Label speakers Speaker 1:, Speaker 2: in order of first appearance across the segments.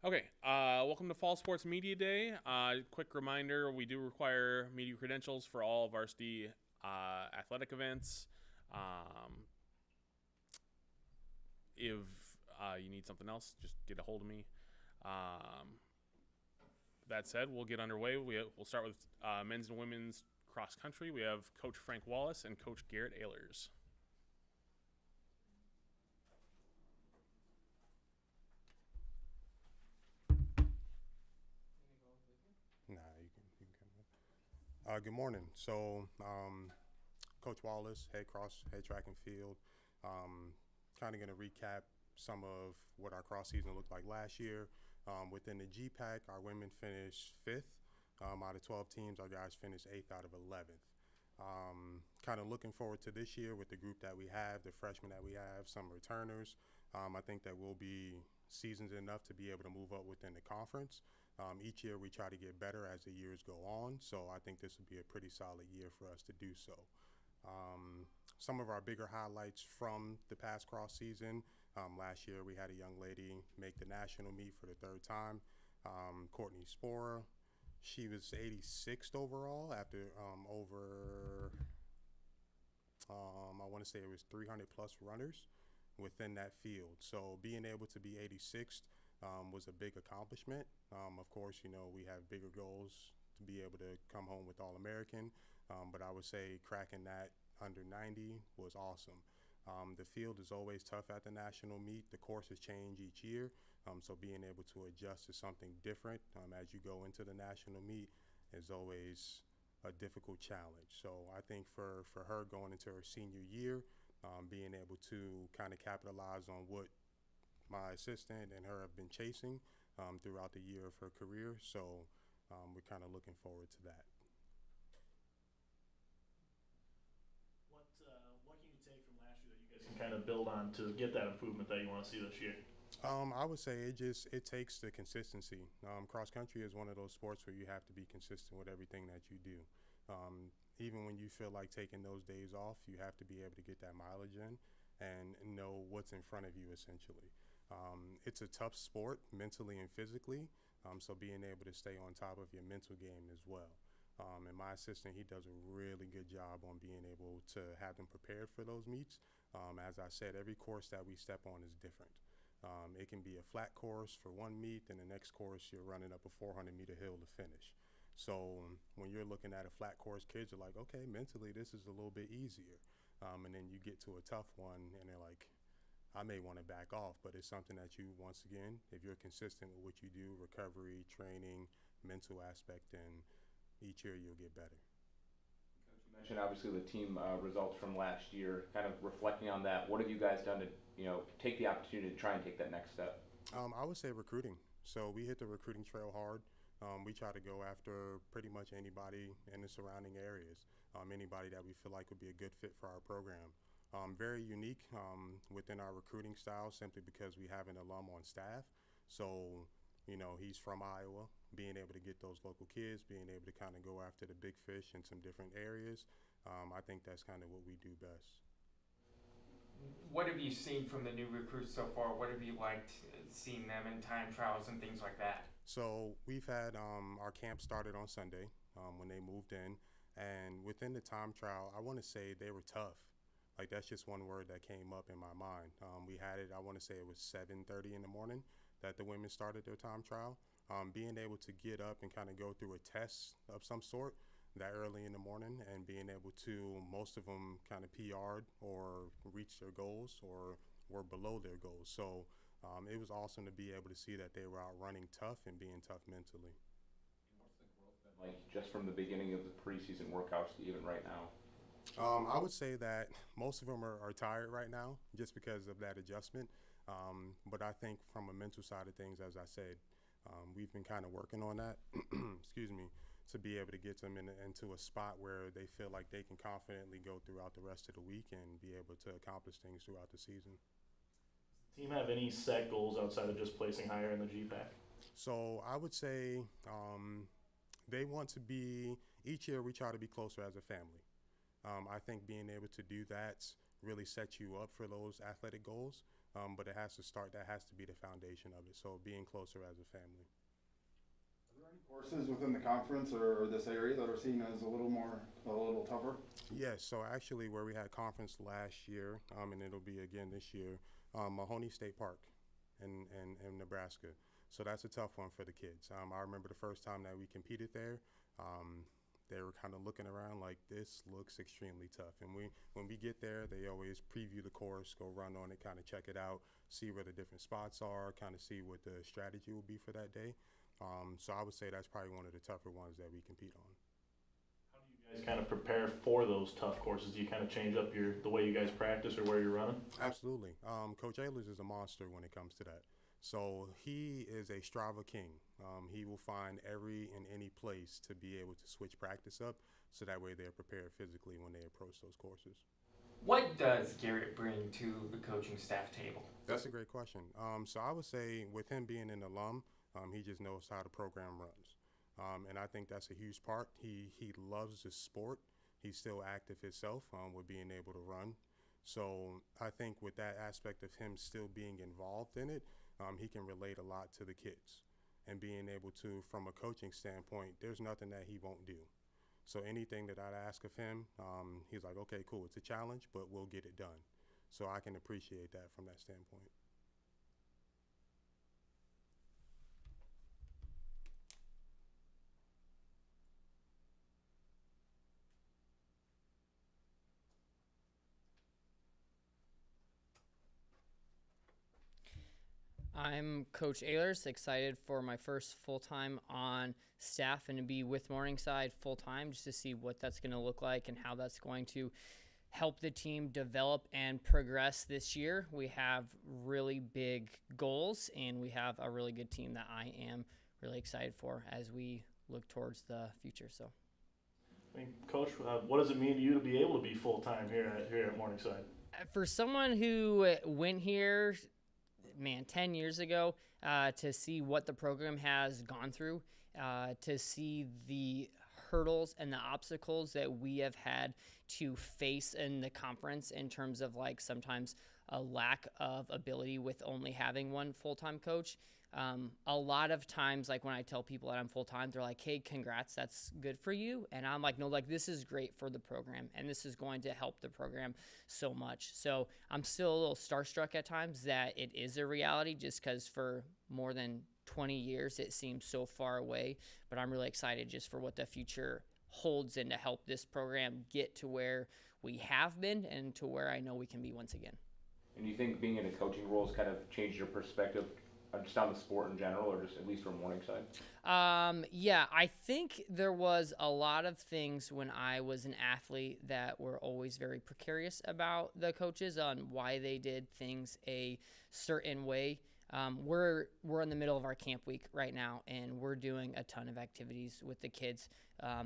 Speaker 1: Okay, welcome to Fall Sports Media Day. Quick reminder, we do require media credentials for all varsity athletic events. Um, if you need something else, just get a hold of me. Um, that said, we'll get underway. We'll start with men's and women's cross country. We have Coach Frank Wallace and Coach Garrett Ehlers.
Speaker 2: Nah, you can come in. Good morning. Coach Wallace, head track and field. Kind of going to recap some of what our cross season looked like last year. Within the GPAC, our women finished fifth. Out of 12 teams, our guys finished eighth out of 11th. Kind of looking forward to this year with the group that we have, the freshmen that we have, some returners. I think that we'll be seasoned enough to be able to move up within the conference. Each year we try to get better as the years go on, so I think this will be a pretty solid year for us to do so. Some of our bigger highlights from the past cross season. Last year we had a young lady make the national meet for the third time, Courtney Spora. She was 86th overall after I want to say it was 300 plus runners within that field. So being able to be 86th was a big accomplishment. Of course, we have bigger goals to be able to come home with All American, but I would say cracking that under 90 was awesome. The field is always tough at the national meet. The courses change each year, so being able to adjust to something different as you go into the national meet is always a difficult challenge. So I think for her going into her senior year, being able to kind of capitalize on what my assistant and her have been chasing throughout the year of her career. So we're kind of looking forward to that.
Speaker 3: What can you take from last year that you guys can kind of build on to get that improvement that you want to see this year?
Speaker 2: I would say it takes the consistency. Cross country is one of those sports where you have to be consistent with everything that you do. Even when you feel like taking those days off, you have to be able to get that mileage in and know what's in front of you essentially. It's a tough sport mentally and physically, so being able to stay on top of your mental game as well. And my assistant, he does a really good job on being able to have them prepared for those meets. As I said, every course that we step on is different. It can be a flat course for one meet, and the next course you're running up a 400-meter hill to finish. So when you're looking at a flat course, kids are like, okay, mentally this is a little bit easier. And then you get to a tough one, and they're like, I may want to back off, but it's something that you, once again, if you're consistent with what you do, recovery, training, mental aspect, and each year you'll get better.
Speaker 4: Coach, you mentioned obviously the team results from last year. Kind of reflecting on that, what have you guys done to take the opportunity to try and take that next step?
Speaker 2: I would say recruiting. So we hit the recruiting trail hard. We try to go after pretty much anybody in the surrounding areas, anybody that we feel like would be a good fit for our program. Very unique within our recruiting style simply because we have an alum on staff. So, he's from Iowa, being able to get those local kids, being able to kind of go after the big fish in some different areas. I think that's kind of what we do best.
Speaker 5: What have you seen from the new recruits so far? What have you liked seeing them in time trials and things like that?
Speaker 2: So we've had our camp started on Sunday when they moved in, and within the time trial, I want to say they were tough. Like that's just one word that came up in my mind. We had it. I want to say it was 7:30 in the morning that the women started their time trial. Being able to get up and kind of go through a test of some sort that early in the morning, and being able to most of them kind of PR'd or reached their goals or were below their goals. So it was awesome to be able to see that they were out running tough and being tough mentally.
Speaker 4: What's the growth been like just from the beginning of the preseason workouts to even right now?
Speaker 2: I would say that most of them are tired right now just because of that adjustment. But I think from a mental side of things, as I said, we've been kind of working on that, excuse me, to be able to get them into a spot where they feel like they can confidently go throughout the rest of the week and be able to accomplish things throughout the season.
Speaker 3: Team have any set goals outside of just placing higher in the GPAC?
Speaker 2: So I would say they want to be, each year we try to be closer as a family. I think being able to do that really sets you up for those athletic goals. but it has to start. That has to be the foundation of it. So being closer as a family.
Speaker 6: Are there any courses within the conference or this area that are seen as a little tougher?
Speaker 2: Yes, so actually where we had conference last year, and it'll be again this year, Mahoney State Park in Nebraska. So that's a tough one for the kids. I remember the first time that we competed there, they were kind of looking around like, this looks extremely tough. And when we get there, they always preview the course, go run on it, kind of check it out, see where the different spots are, kind of see what the strategy will be for that day. So I would say that's probably one of the tougher ones that we compete on.
Speaker 3: How do you guys kind of prepare for those tough courses? Do you kind of change up the way you guys practice or where you're running?
Speaker 2: Absolutely. Coach Ehlers is a monster when it comes to that. So he is a Strava king. He will find every and any place to be able to switch practice up so that way they're prepared physically when they approach those courses.
Speaker 5: What does Garrett bring to the coaching staff table?
Speaker 2: That's a great question. So I would say with him being an alum, he just knows how the program runs. And I think that's a huge part. He loves the sport. He's still active himself with being able to run. So I think with that aspect of him still being involved in it, he can relate a lot to the kids. And being able to, from a coaching standpoint, there's nothing that he won't do. So anything that I'd ask of him, he's like, okay, cool, it's a challenge, but we'll get it done. So I can appreciate that from that standpoint.
Speaker 7: I'm Coach Ehlers, excited for my first full-time on staff and to be with Morningside full-time just to see what that's going to look like and how that's going to help the team develop and progress this year. We have really big goals and we have a really good team that I am really excited for as we look towards the future. So,
Speaker 3: I mean, Coach, what does it mean to you to be able to be full-time here at Morningside?
Speaker 7: for someone who went here 10 years ago, to see what the program has gone through, to see the hurdles and the obstacles that we have had to face in the conference in terms of like sometimes a lack of ability with only having one full-time coach. A lot of times, like when I tell people that I'm full-time, they're like, hey, congrats, that's good for you. And I'm like, no, like this is great for the program and this is going to help the program so much. So I'm still a little starstruck at times that it is a reality just because for more than 20 years, it seems so far away, but I'm really excited just for what the future holds and to help this program get to where we have been and to where I know we can be once again.
Speaker 4: And do you think being in a coaching role has kind of changed your perspective just on the sport in general, or just at least from Morningside?
Speaker 7: Yeah, I think there was a lot of things when I was an athlete that were always very precarious about the coaches on why they did things a certain way. We're in the middle of our camp week right now, and we're doing a ton of activities with the kids.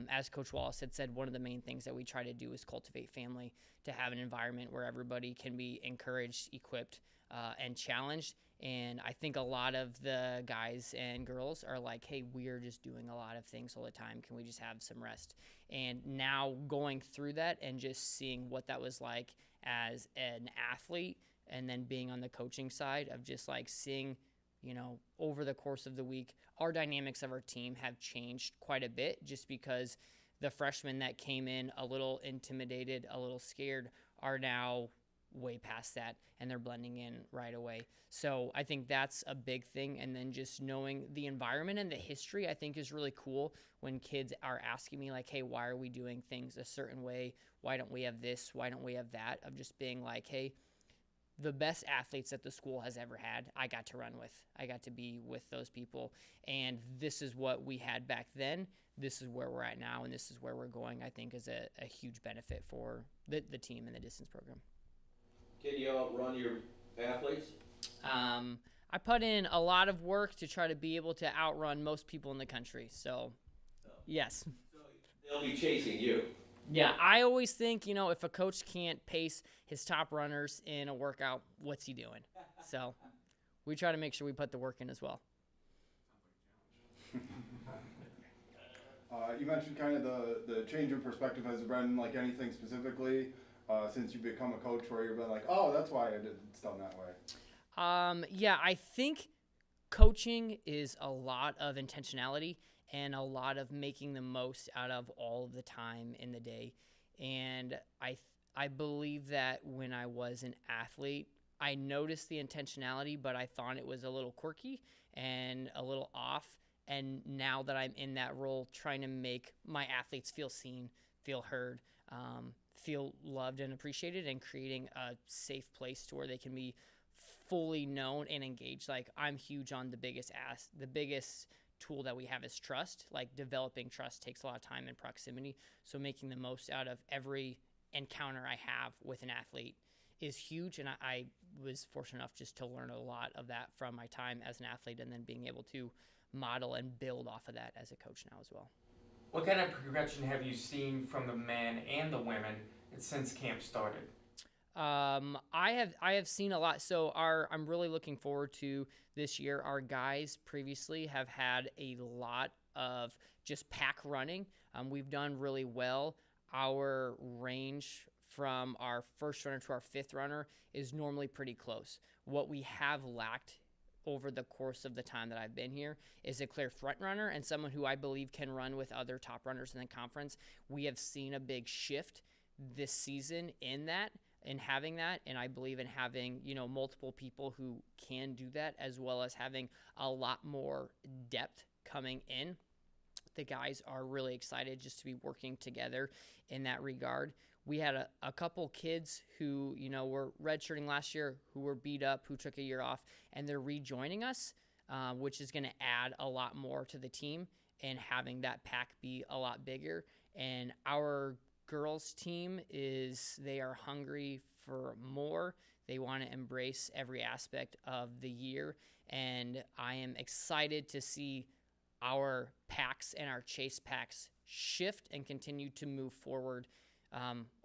Speaker 7: As Coach Wallace had said, one of the main things that we try to do is cultivate family, to have an environment where everybody can be encouraged, equipped, and challenged. And I think a lot of the guys and girls are like, hey, we're just doing a lot of things all the time. Can we just have some rest? And now going through that and just seeing what that was like as an athlete, and then being on the coaching side of just like seeing, over the course of the week, our dynamics of our team have changed quite a bit just because the freshmen that came in a little intimidated, a little scared are now way past that and they're blending in right away. So I think that's a big thing. And then just knowing the environment and the history, I think is really cool when kids are asking me like, hey, why are we doing things a certain way? Why don't we have this? Why don't we have that? Of just being like, hey, the best athletes that the school has ever had, I got to run with. I got to be with those people. And this is what we had back then. This is where we're at now. And this is where we're going, I think, is a huge benefit for the team and the distance program.
Speaker 8: Can you outrun your athletes?
Speaker 7: I put in a lot of work to try to be able to outrun most people in the country. So, yes.
Speaker 8: So they'll be chasing you.
Speaker 7: Yeah, I always think, if a coach can't pace his top runners in a workout, what's he doing? So we try to make sure we put the work in as well.
Speaker 6: You mentioned kind of the change in perspective. Has there been like anything specifically since you become a coach where you've been like, oh, that's why it's done that way?
Speaker 7: Yeah, I think coaching is a lot of intentionality and a lot of making the most out of all of the time in the day. And I believe that when I was an athlete, I noticed the intentionality, but I thought it was a little quirky and a little off. And now that I'm in that role, trying to make my athletes feel seen, feel heard, feel loved and appreciated, and creating a safe place to where they can be fully known and engaged. Like, I'm huge on the biggest tool that we have is trust. Like, developing trust takes a lot of time and proximity. So making the most out of every encounter I have with an athlete is huge. And I was fortunate enough just to learn a lot of that from my time as an athlete, and then being able to model and build off of that as a coach now as well.
Speaker 5: What kind of progression have you seen from the men and the women since camp started?
Speaker 7: I have seen a lot. So I'm really looking forward to this year. Our guys previously have had a lot of just pack running. We've done really well. Our range from our first runner to our fifth runner is normally pretty close. What we have lacked over the course of the time that I've been here is a clear front runner and someone who I believe can run with other top runners in the conference. We have seen a big shift this season in that, in having that, and I believe in having, multiple people who can do that, as well as having a lot more depth coming in. The guys are really excited just to be working together in that regard. We had a couple kids who, were redshirting last year, who were beat up, who took a year off, and they're rejoining us, which is going to add a lot more to the team and having that pack be a lot bigger. And our girls team they are hungry for more. They want to embrace every aspect of the year. And I am excited to see our packs and our chase packs shift and continue to move forward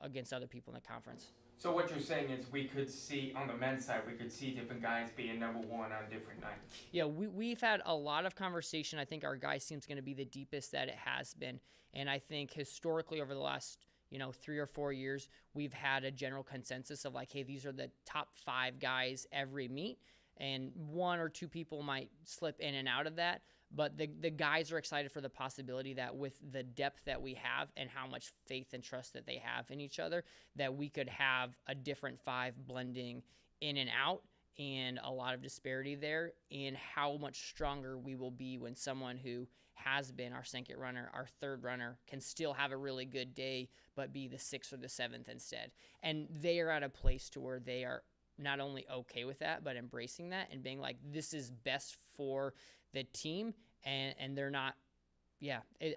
Speaker 7: against other people in the conference.
Speaker 5: So what you're saying is we could see, on the men's side, we could see different guys being number one on different nights.
Speaker 7: Yeah, we've had a lot of conversation. I think our guys team's going to be the deepest that it has been. And I think historically over the last 3 or 4 years, we've had a general consensus of like, hey, these are the top 5 guys every meet. And 1 or 2 people might slip in and out of that. But the guys are excited for the possibility that with the depth that we have and how much faith and trust that they have in each other, that we could have a different 5 blending in and out, and a lot of disparity there, and how much stronger we will be when someone who has been our second runner, our third runner, can still have a really good day, but be the 6th or the 7th instead. And they are at a place to where they are not only okay with that, but embracing that and being like, this is best for the team, and they're not.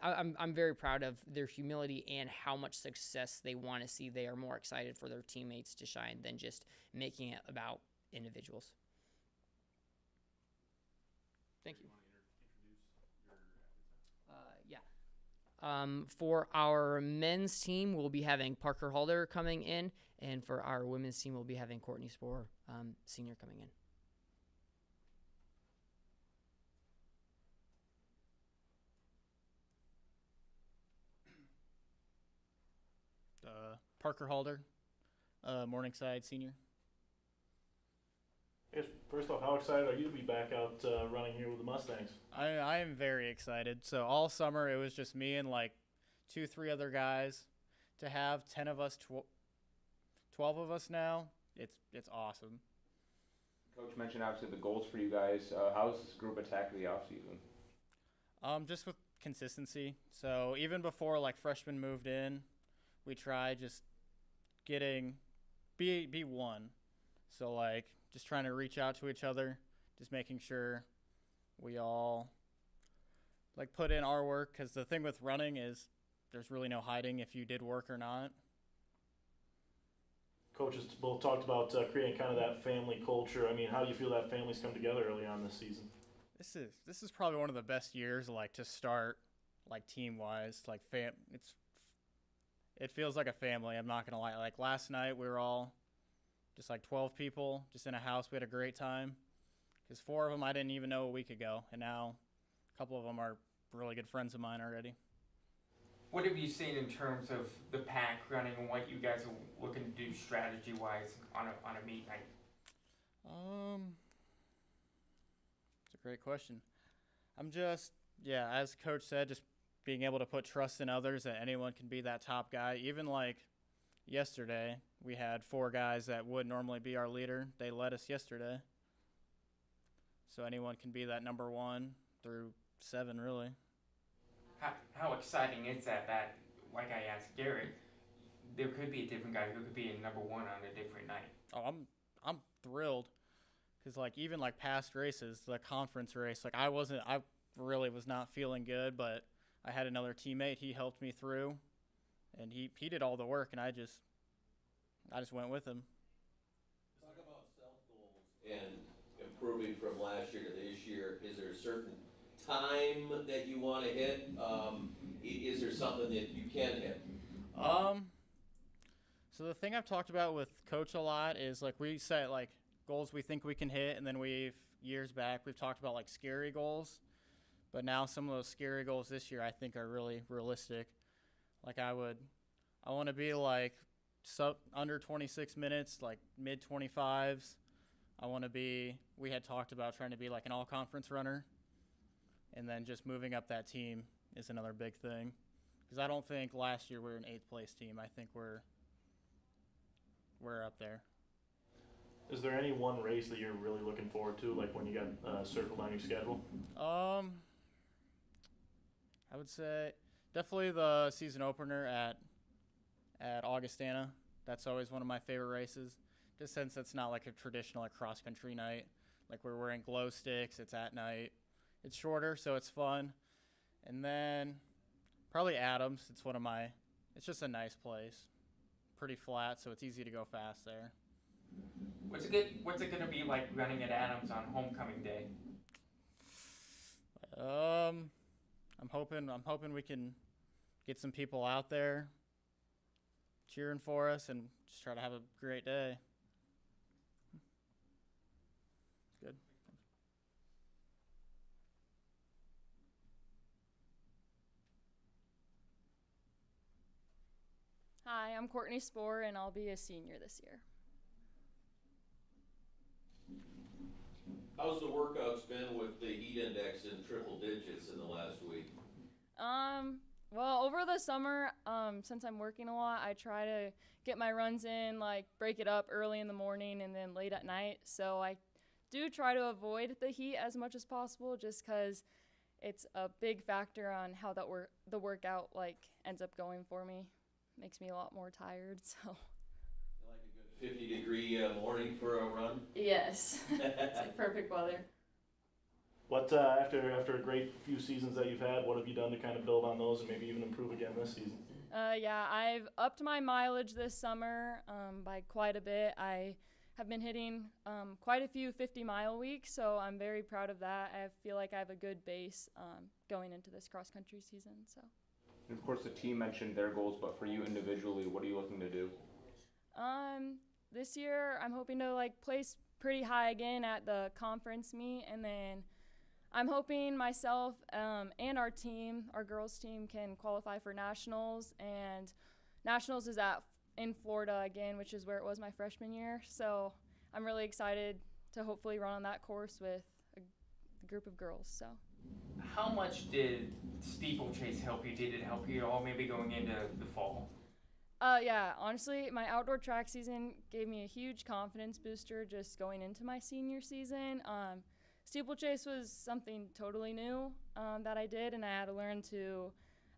Speaker 7: I'm very proud of their humility and how much success they want to see. They are more excited for their teammates to shine than just making it about individuals. Thank you. For our men's team, we'll be having Parker Halder coming in, and for our women's team, we'll be having Courtney Sporer, senior, coming in.
Speaker 9: Parker Halder, Morningside senior.
Speaker 3: Yes, first off, how excited are you to be back out running here with the Mustangs?
Speaker 9: I am very excited. So all summer it was just me and like 2-3 other guys. To have 10 of us, 12 of us now, it's awesome.
Speaker 4: Coach mentioned obviously the goals for you guys. How has this group attacked the offseason?
Speaker 9: Just with consistency. So even before like freshmen moved in, we tried just be one. So like just trying to reach out to each other, just making sure we all like put in our work, because the thing with running is there's really no hiding if you did work or not.
Speaker 3: Coaches both talked about creating kind of that family culture. I mean, how do you feel that family's come together early on this season?
Speaker 9: This is probably one of the best years like to start like team wise. Like it feels like a family, I'm not gonna lie. Like last night we were all just like 12 people just in a house. We had a great time, because 4 of them I didn't even know a week ago, and now a couple of them are really good friends of mine already.
Speaker 5: What have you seen in terms of the pack running and what you guys are looking to do strategy-wise on a meet night?
Speaker 9: great question. I'm just, yeah, as Coach said, just being able to put trust in others that anyone can be that top guy. Even like yesterday, we had 4 guys that would normally be our leader. They led us yesterday. So anyone can be that number 1 through 7, really.
Speaker 5: How exciting is that, like I asked Garrett, there could be a different guy who could be a number 1 on a different night?
Speaker 9: Oh, I'm thrilled. Because, like, even, like, past races, the conference race, like, I really was not feeling good, but I had another teammate. He helped me through, and he did all the work, and I just went with him.
Speaker 8: Talk about self-goals and improving from last year to this year. Is there a certain time that you want to hit? Is there something that you can hit?
Speaker 9: So the thing I've talked about with Coach a lot is, like, we set, like, goals we think we can hit, and then years back, we've talked about, like, scary goals. But now some of those scary goals this year I think are really realistic. Like, I want to be, like, under 26 minutes, like, mid-25s. We had talked about trying to be, like, an all-conference runner. And then just moving up that team is another big thing. Because I don't think last year we were an 8th place team. I think we're up there.
Speaker 3: Is there any one race that you're really looking forward to, like when you got circled on your schedule?
Speaker 9: I would say definitely the season opener at Augustana. That's always one of my favorite races, just since it's not like a traditional like cross country night. Like we're wearing glow sticks. It's at night. It's shorter, so it's fun. And then probably Adams. It's just a nice place. Pretty flat, so it's easy to go fast there.
Speaker 5: What's it gonna be like running at Adams on homecoming day?
Speaker 9: I'm hoping we can get some people out there cheering for us and just try to have a great day. Good.
Speaker 10: Hi, I'm Courtney Spohr, and I'll be a senior this year.
Speaker 8: How's the workouts been with the heat index in triple digits in the last week?
Speaker 10: Well, over the summer, since I'm working a lot, I try to get my runs in, like break it up early in the morning and then late at night. So I do try to avoid the heat as much as possible, just because it's a big factor on how the workout like ends up going for me. Makes me a lot more tired, so.
Speaker 8: You like a good 50-degree morning for a run?
Speaker 10: Yes, it's like perfect weather.
Speaker 3: What after a great few seasons that you've had, what have you done to kind of build on those and maybe even improve again this season?
Speaker 10: Yeah, I've upped my mileage this summer by quite a bit. I have been hitting quite a few 50-mile weeks, so I'm very proud of that. I feel like I have a good base going into this cross-country season. So.
Speaker 4: And of course, the team mentioned their goals, but for you individually, what are you looking to do?
Speaker 10: This year, I'm hoping to like place pretty high again at the conference meet, and then I'm hoping myself and our team, our girls team, can qualify for nationals, and nationals is in Florida again, which is where it was my freshman year. So I'm really excited to hopefully run on that course with a group of girls. So.
Speaker 5: How much did steeplechase help you? Did it help you at all, maybe going into the fall?
Speaker 10: Yeah, honestly, my outdoor track season gave me a huge confidence booster just going into my senior season. Steeplechase was something totally new that I did, and I had to learn to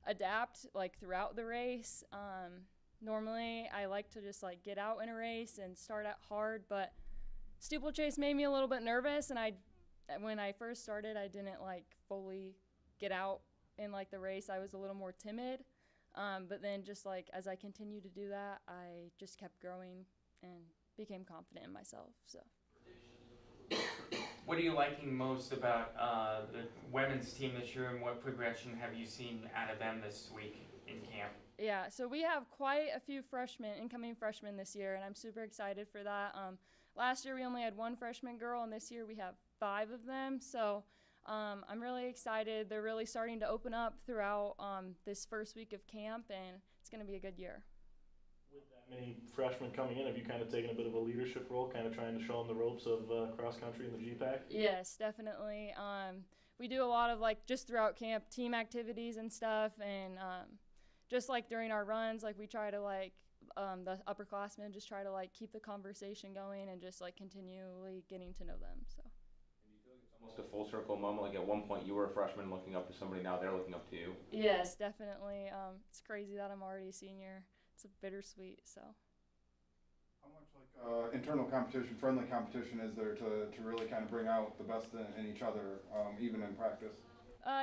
Speaker 10: adapt like throughout the race. Normally, I like to just like get out in a race and start out hard, but steeplechase made me a little bit nervous, and when I first started, I didn't like fully get out in like the race. I was a little more timid, but then just like as I continued to do that, I just kept growing and became confident in myself. So.
Speaker 5: What are you liking most about the women's team this year, and what progression have you seen out of them this week in camp?
Speaker 10: Yeah, so we have quite a few incoming freshmen this year, and I'm super excited for that. Last year we only had one freshman girl, and this year we have 5 of them. So I'm really excited. They're really starting to open up throughout this first week of camp, and it's going to be a good year.
Speaker 3: With that Many freshmen coming in, have you kind of taken a bit of a leadership role, kind of trying to show them the ropes of cross country and the GPAC?
Speaker 10: Yes, definitely. We do a lot of like just throughout camp team activities and stuff, and just like during our runs, like we try to like the upperclassmen just try to like keep the conversation going and just like continually getting to know them. So.
Speaker 4: And do you feel like it's almost a full circle moment? Like at one point you were a freshman looking up to somebody, now they're looking up to you.
Speaker 10: Yes, definitely. It's crazy that I'm already a senior. It's a bittersweet. So.
Speaker 6: How much like internal competition, friendly competition is there to really kind of bring out the best in each other, even in practice?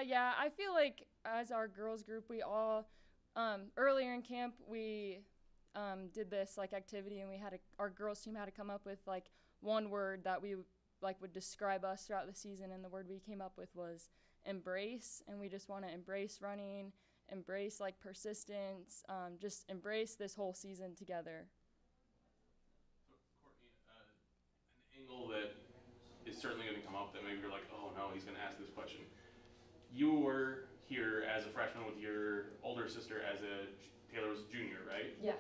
Speaker 10: Yeah, I feel like as our girls group, we all earlier in camp we did this like activity, and we had our girls team had to come up with like one word that we like would describe us throughout the season, and the word we came up with was embrace, and we just want to embrace running, embrace like persistence, just embrace this whole season together.
Speaker 1: Courtney, an angle that is certainly going to come up that maybe you're like, oh no, he's going to ask this question. You were here as a freshman with your older sister as a Taylor was a junior, right?
Speaker 10: Yeah.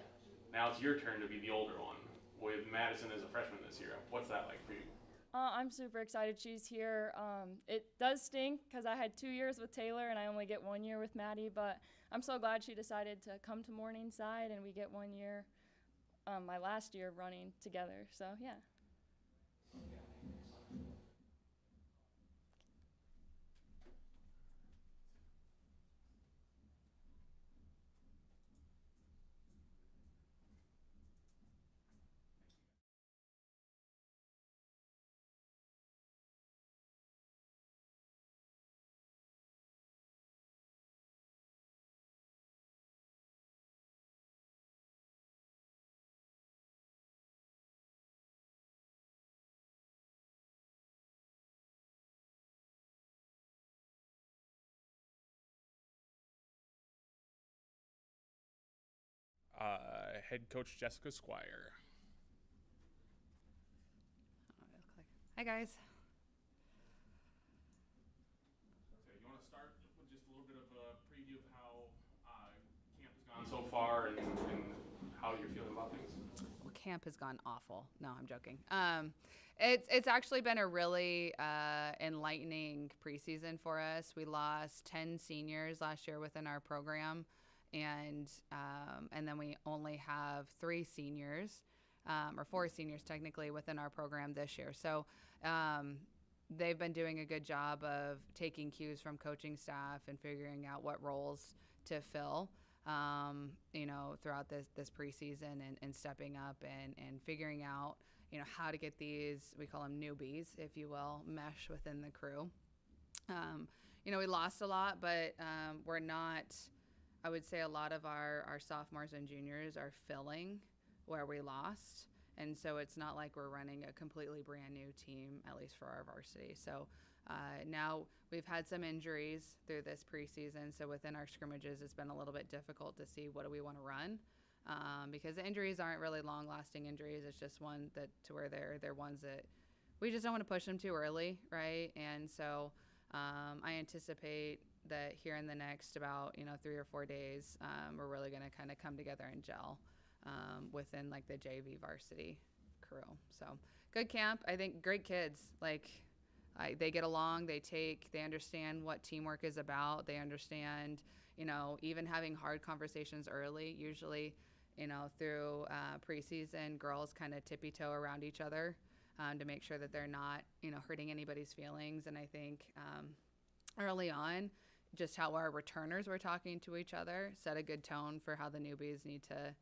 Speaker 1: Now it's your turn to be the older one with Madison as a freshman this year. What's that like for you?
Speaker 10: I'm super excited she's here. It does stink because I had 2 years with Taylor and I only get 1 year with Maddie, but I'm so glad she decided to come to Morningside and we get 1 year, my last year running together. So yeah.
Speaker 1: Head coach Jessica Squire.
Speaker 11: Hi guys.
Speaker 1: So you want to start with just a little bit of a preview of how camp has gone so far and how you're feeling about things?
Speaker 11: Well, camp has gone awful. No, I'm joking. It's actually been a really enlightening preseason for us. We lost 10 seniors last year within our program, and then we only have 3 seniors, or 4 seniors technically within our program this year. So they've been doing a good job of taking cues from coaching staff and figuring out what roles to fill, throughout this preseason, and stepping up and figuring out, how to get these, we call them newbies, if you will, mesh within the crew. We lost a lot, but we're not, I would say a lot of our sophomores and juniors are filling where we lost. And so it's not like we're running a completely brand new team, at least for our varsity. So now we've had some injuries through this preseason. So within our scrimmages, it's been a little bit difficult to see what do we want to run, because the injuries aren't really long-lasting injuries. It's just one that to where they're ones that we just don't want to push them too early, right? And so I anticipate that here in the next about 3 or 4 days, we're really going to kind of come together and gel within like the JV varsity crew. So good camp. I think great kids. Like they get along. They understand what teamwork is about. They understand, even having hard conversations early. Usually, through preseason, girls kind of tippy-toe around each other to make sure that they're not, hurting anybody's feelings. And I think early on, just how our returners were talking to each other set a good tone for how the newbies need to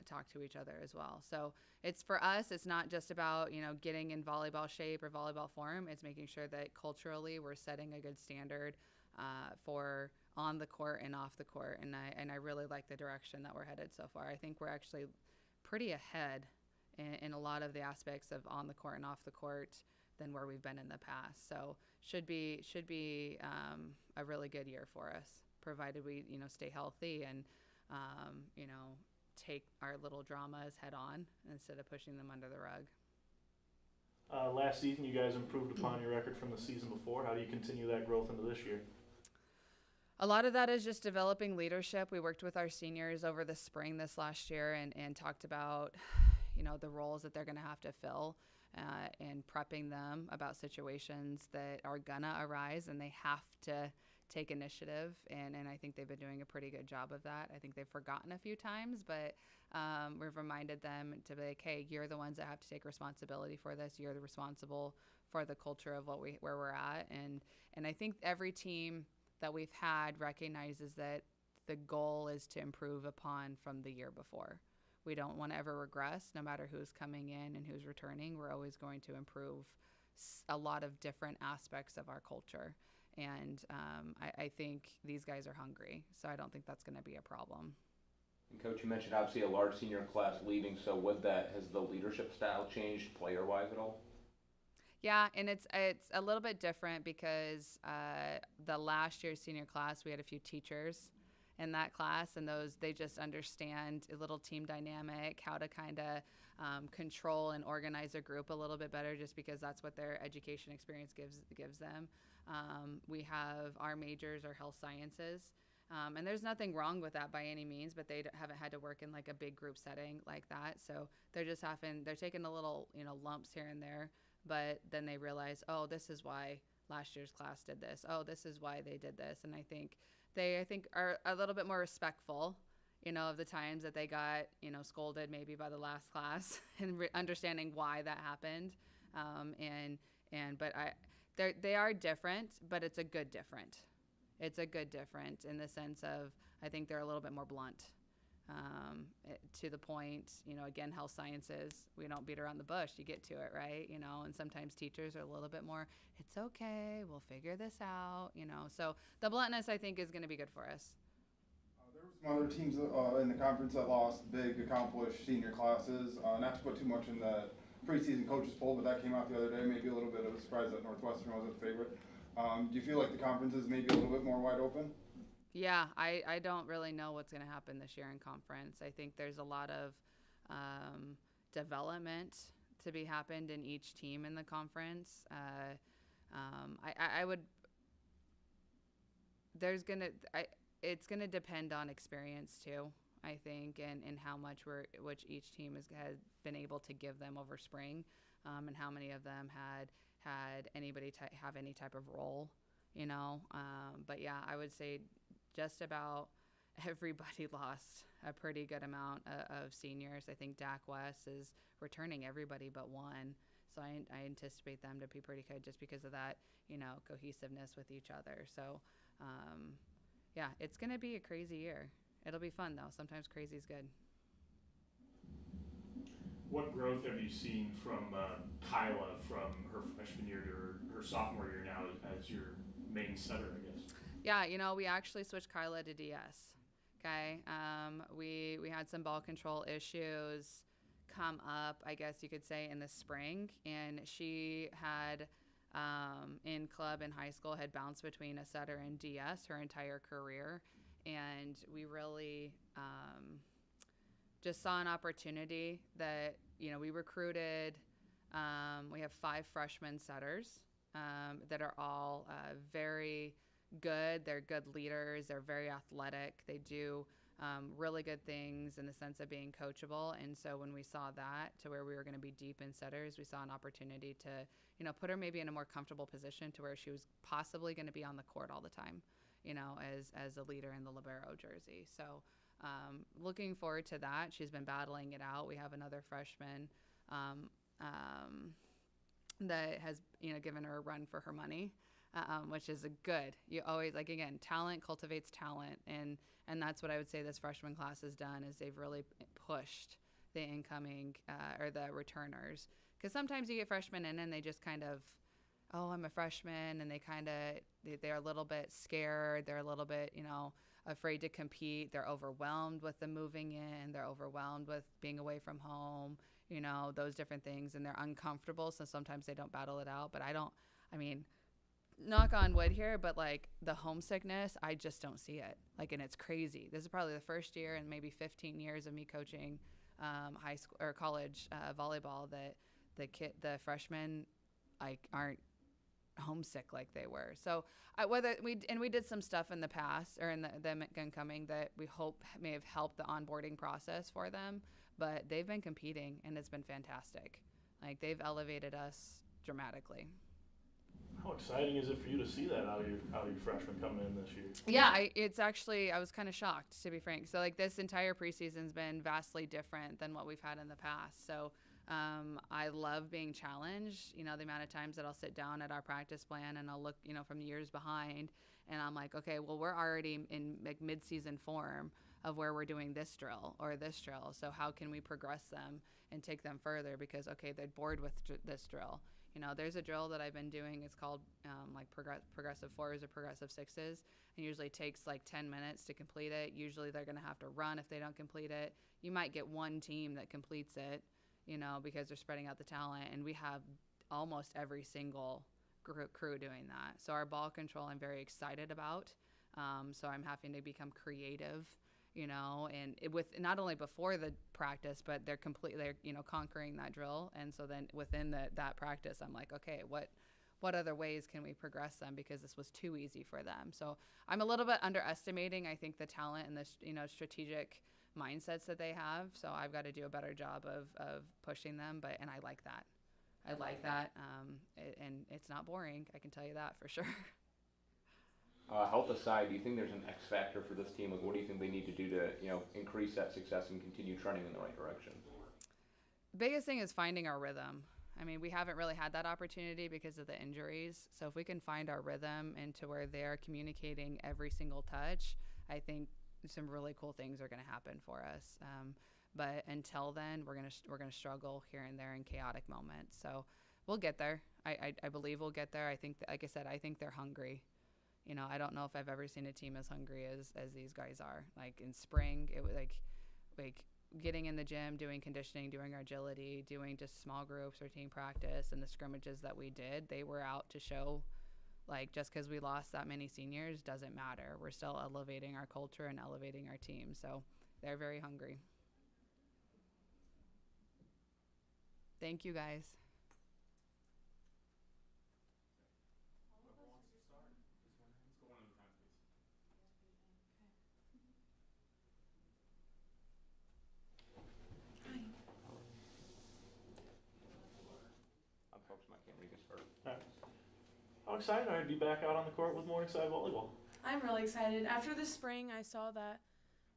Speaker 11: talk to each other as well. So it's for us, it's not just about, getting in volleyball shape or volleyball form. It's making sure that culturally we're setting a good standard for on the court and off the court. And I really like the direction that we're headed so far. I think we're actually pretty ahead in a lot of the aspects of on the court and off the court than where we've been in the past. So should be a really good year for us, provided we stay healthy and take our little dramas head on instead of pushing them under the rug.
Speaker 3: Last season, you guys improved upon your record from the season before. How do you continue that growth into this year?
Speaker 11: A lot of that is just developing leadership. We worked with our seniors over the spring this last year and talked about, the roles that they're going to have to fill and prepping them about situations that are going to arise, and they have to take initiative. And I think they've been doing a pretty good job of that. I think they've forgotten a few times, but we've reminded them to be like, hey, you're the ones that have to take responsibility for this. You're the responsible for the culture of where we're at. And I think every team that we've had recognizes that the goal is to improve upon from the year before. We don't want to ever regress, no matter who's coming in and who's returning. We're always going to improve a lot of different aspects of our culture. And I think these guys are hungry, so I don't think that's going to be a problem.
Speaker 4: And Coach, you mentioned obviously a large senior class leaving, so has the leadership style changed player-wise at all?
Speaker 11: Yeah, and it's a little bit different because the last year's senior class, we had a few teachers in that class, and they just understand a little team dynamic, how to kind of control and organize a group a little bit better, just because that's what their education experience gives them. We have our majors are health sciences, and there's nothing wrong with that by any means, but they haven't had to work in like a big group setting like that, so they're taking a little lumps here and there. But then they realize, oh, this is why last year's class did this. Oh, this is why they did this. And I think they are a little bit more respectful, of the times that they got, scolded maybe by the last class and understanding why that happened. But they are different, but it's a good different. It's a good different in the sense of, I think they're a little bit more blunt. To the point, again, health sciences, we don't beat around the bush. You get to it, right? And sometimes teachers are a little bit more, it's okay, we'll figure this out, So the bluntness, I think, is going to be good for us.
Speaker 6: There were some other teams in the conference that lost big, accomplished senior classes. Not to put too much in the preseason coaches poll, but that came out the other day. Maybe a little bit of a surprise that Northwestern wasn't the favorite. Do you feel like the conference is maybe a little bit more wide open?
Speaker 11: Yeah, I don't really know what's going to happen this year in conference. I think there's a lot of development to be happened in each team in the conference. It's going to depend on experience too, I think, and how much which each team has been able to give them over spring, and how many of them had anybody have any type of role, But yeah, I would say just about everybody lost a pretty good amount of seniors. I think Dak West is returning everybody but one. So I anticipate them to be pretty good just because of that, cohesiveness with each other. So, yeah, it's going to be a crazy year. It'll be fun, though. Sometimes crazy is good.
Speaker 3: What growth have you seen from Kyla from her freshman year to her sophomore year now as your main setter, I guess?
Speaker 11: Yeah, we actually switched Kyla to DS. Okay, we had some ball control issues come up, I guess you could say, in the spring, and she had in club and high school had bounced between a setter and DS her entire career, and we really just saw an opportunity that we recruited. We have 5 freshman setters that are all very good. They're good leaders. They're very athletic. They do really good things in the sense of being coachable. And so when we saw that to where we were going to be deep in setters, we saw an opportunity to, put her maybe in a more comfortable position to where she was possibly going to be on the court all the time, as a leader in the libero jersey. So looking forward to that. She's been battling it out. We have another freshman that has, given her a run for her money. Which is a good. You always, again, talent cultivates talent, and that's what I would say this freshman class has done is they've really pushed the incoming or the returners, because sometimes you get freshmen in and they just kind of, oh, I'm a freshman, and they're a little bit scared, they're a little bit afraid to compete, they're overwhelmed with the moving in, they're overwhelmed with being away from home, those different things, and they're uncomfortable, so sometimes they don't battle it out. But knock on wood here, but the homesickness, I just don't see it. And it's crazy. This is probably the first year in maybe 15 years of me coaching high school or college volleyball that the freshmen aren't homesick like they were. So we did some stuff in the past or in them incoming that we hope may have helped the onboarding process for them, but they've been competing and it's been fantastic. Like they've elevated us dramatically.
Speaker 3: How exciting is it for you to see that out of your freshmen coming in this year?
Speaker 11: Yeah, I was kind of shocked, to be frank. So like this entire preseason's been vastly different than what we've had in the past. So I love being challenged. You know, the amount of times that I'll sit down at our practice plan and I'll look, you know, from years behind, and I'm like, okay, well, we're already in like mid-season form of where we're doing this drill or this drill. So how can we progress them and take them further? Because okay, they're bored with this drill. You know, there's a drill that I've been doing. It's called like progressive fours or progressive sixes. It usually takes like 10 minutes to complete it. Usually they're going to have to run if they don't complete it. You might get one team that completes it, you know, because they're spreading out the talent. And we have almost every single crew doing that. So our ball control I'm very excited about. So I'm having to become creative, you know, and with not only before the practice, but they're you know, conquering that drill. And so then within that practice, I'm like, okay, what other ways can we progress them? Because this was too easy for them. So I'm a little bit underestimating, I think, the talent and the, you know, strategic mindsets that they have. So I've got to do a better job of pushing them. And I like that. And it's not boring. I can tell you that for sure.
Speaker 4: Health aside, do you think there's an X factor for this team? Like, what do you think they need to do to, you know, increase that success and continue trending in the right direction?
Speaker 11: Biggest thing is finding our rhythm. I mean, we haven't really had that opportunity because of the injuries. So if we can find our rhythm into where they're communicating every single touch, I think some really cool things are going to happen for us. But until then, we're gonna struggle here and there in chaotic moments. So we'll get there. I believe we'll get there. I think, like I said, I think they're hungry. You know, I don't know if I've ever seen a team as hungry as these guys are. Like in spring, it was like getting in the gym, doing conditioning, doing our agility, doing just small groups or team practice, and the scrimmages that we did. They were out to show, like, just because we lost that many seniors doesn't matter. We're still elevating our culture and elevating our team. So they're very hungry. Thank you, guys.
Speaker 3: How excited are you to be back out on the court with Morningside Volleyball?
Speaker 12: I'm really excited. After the spring, I saw that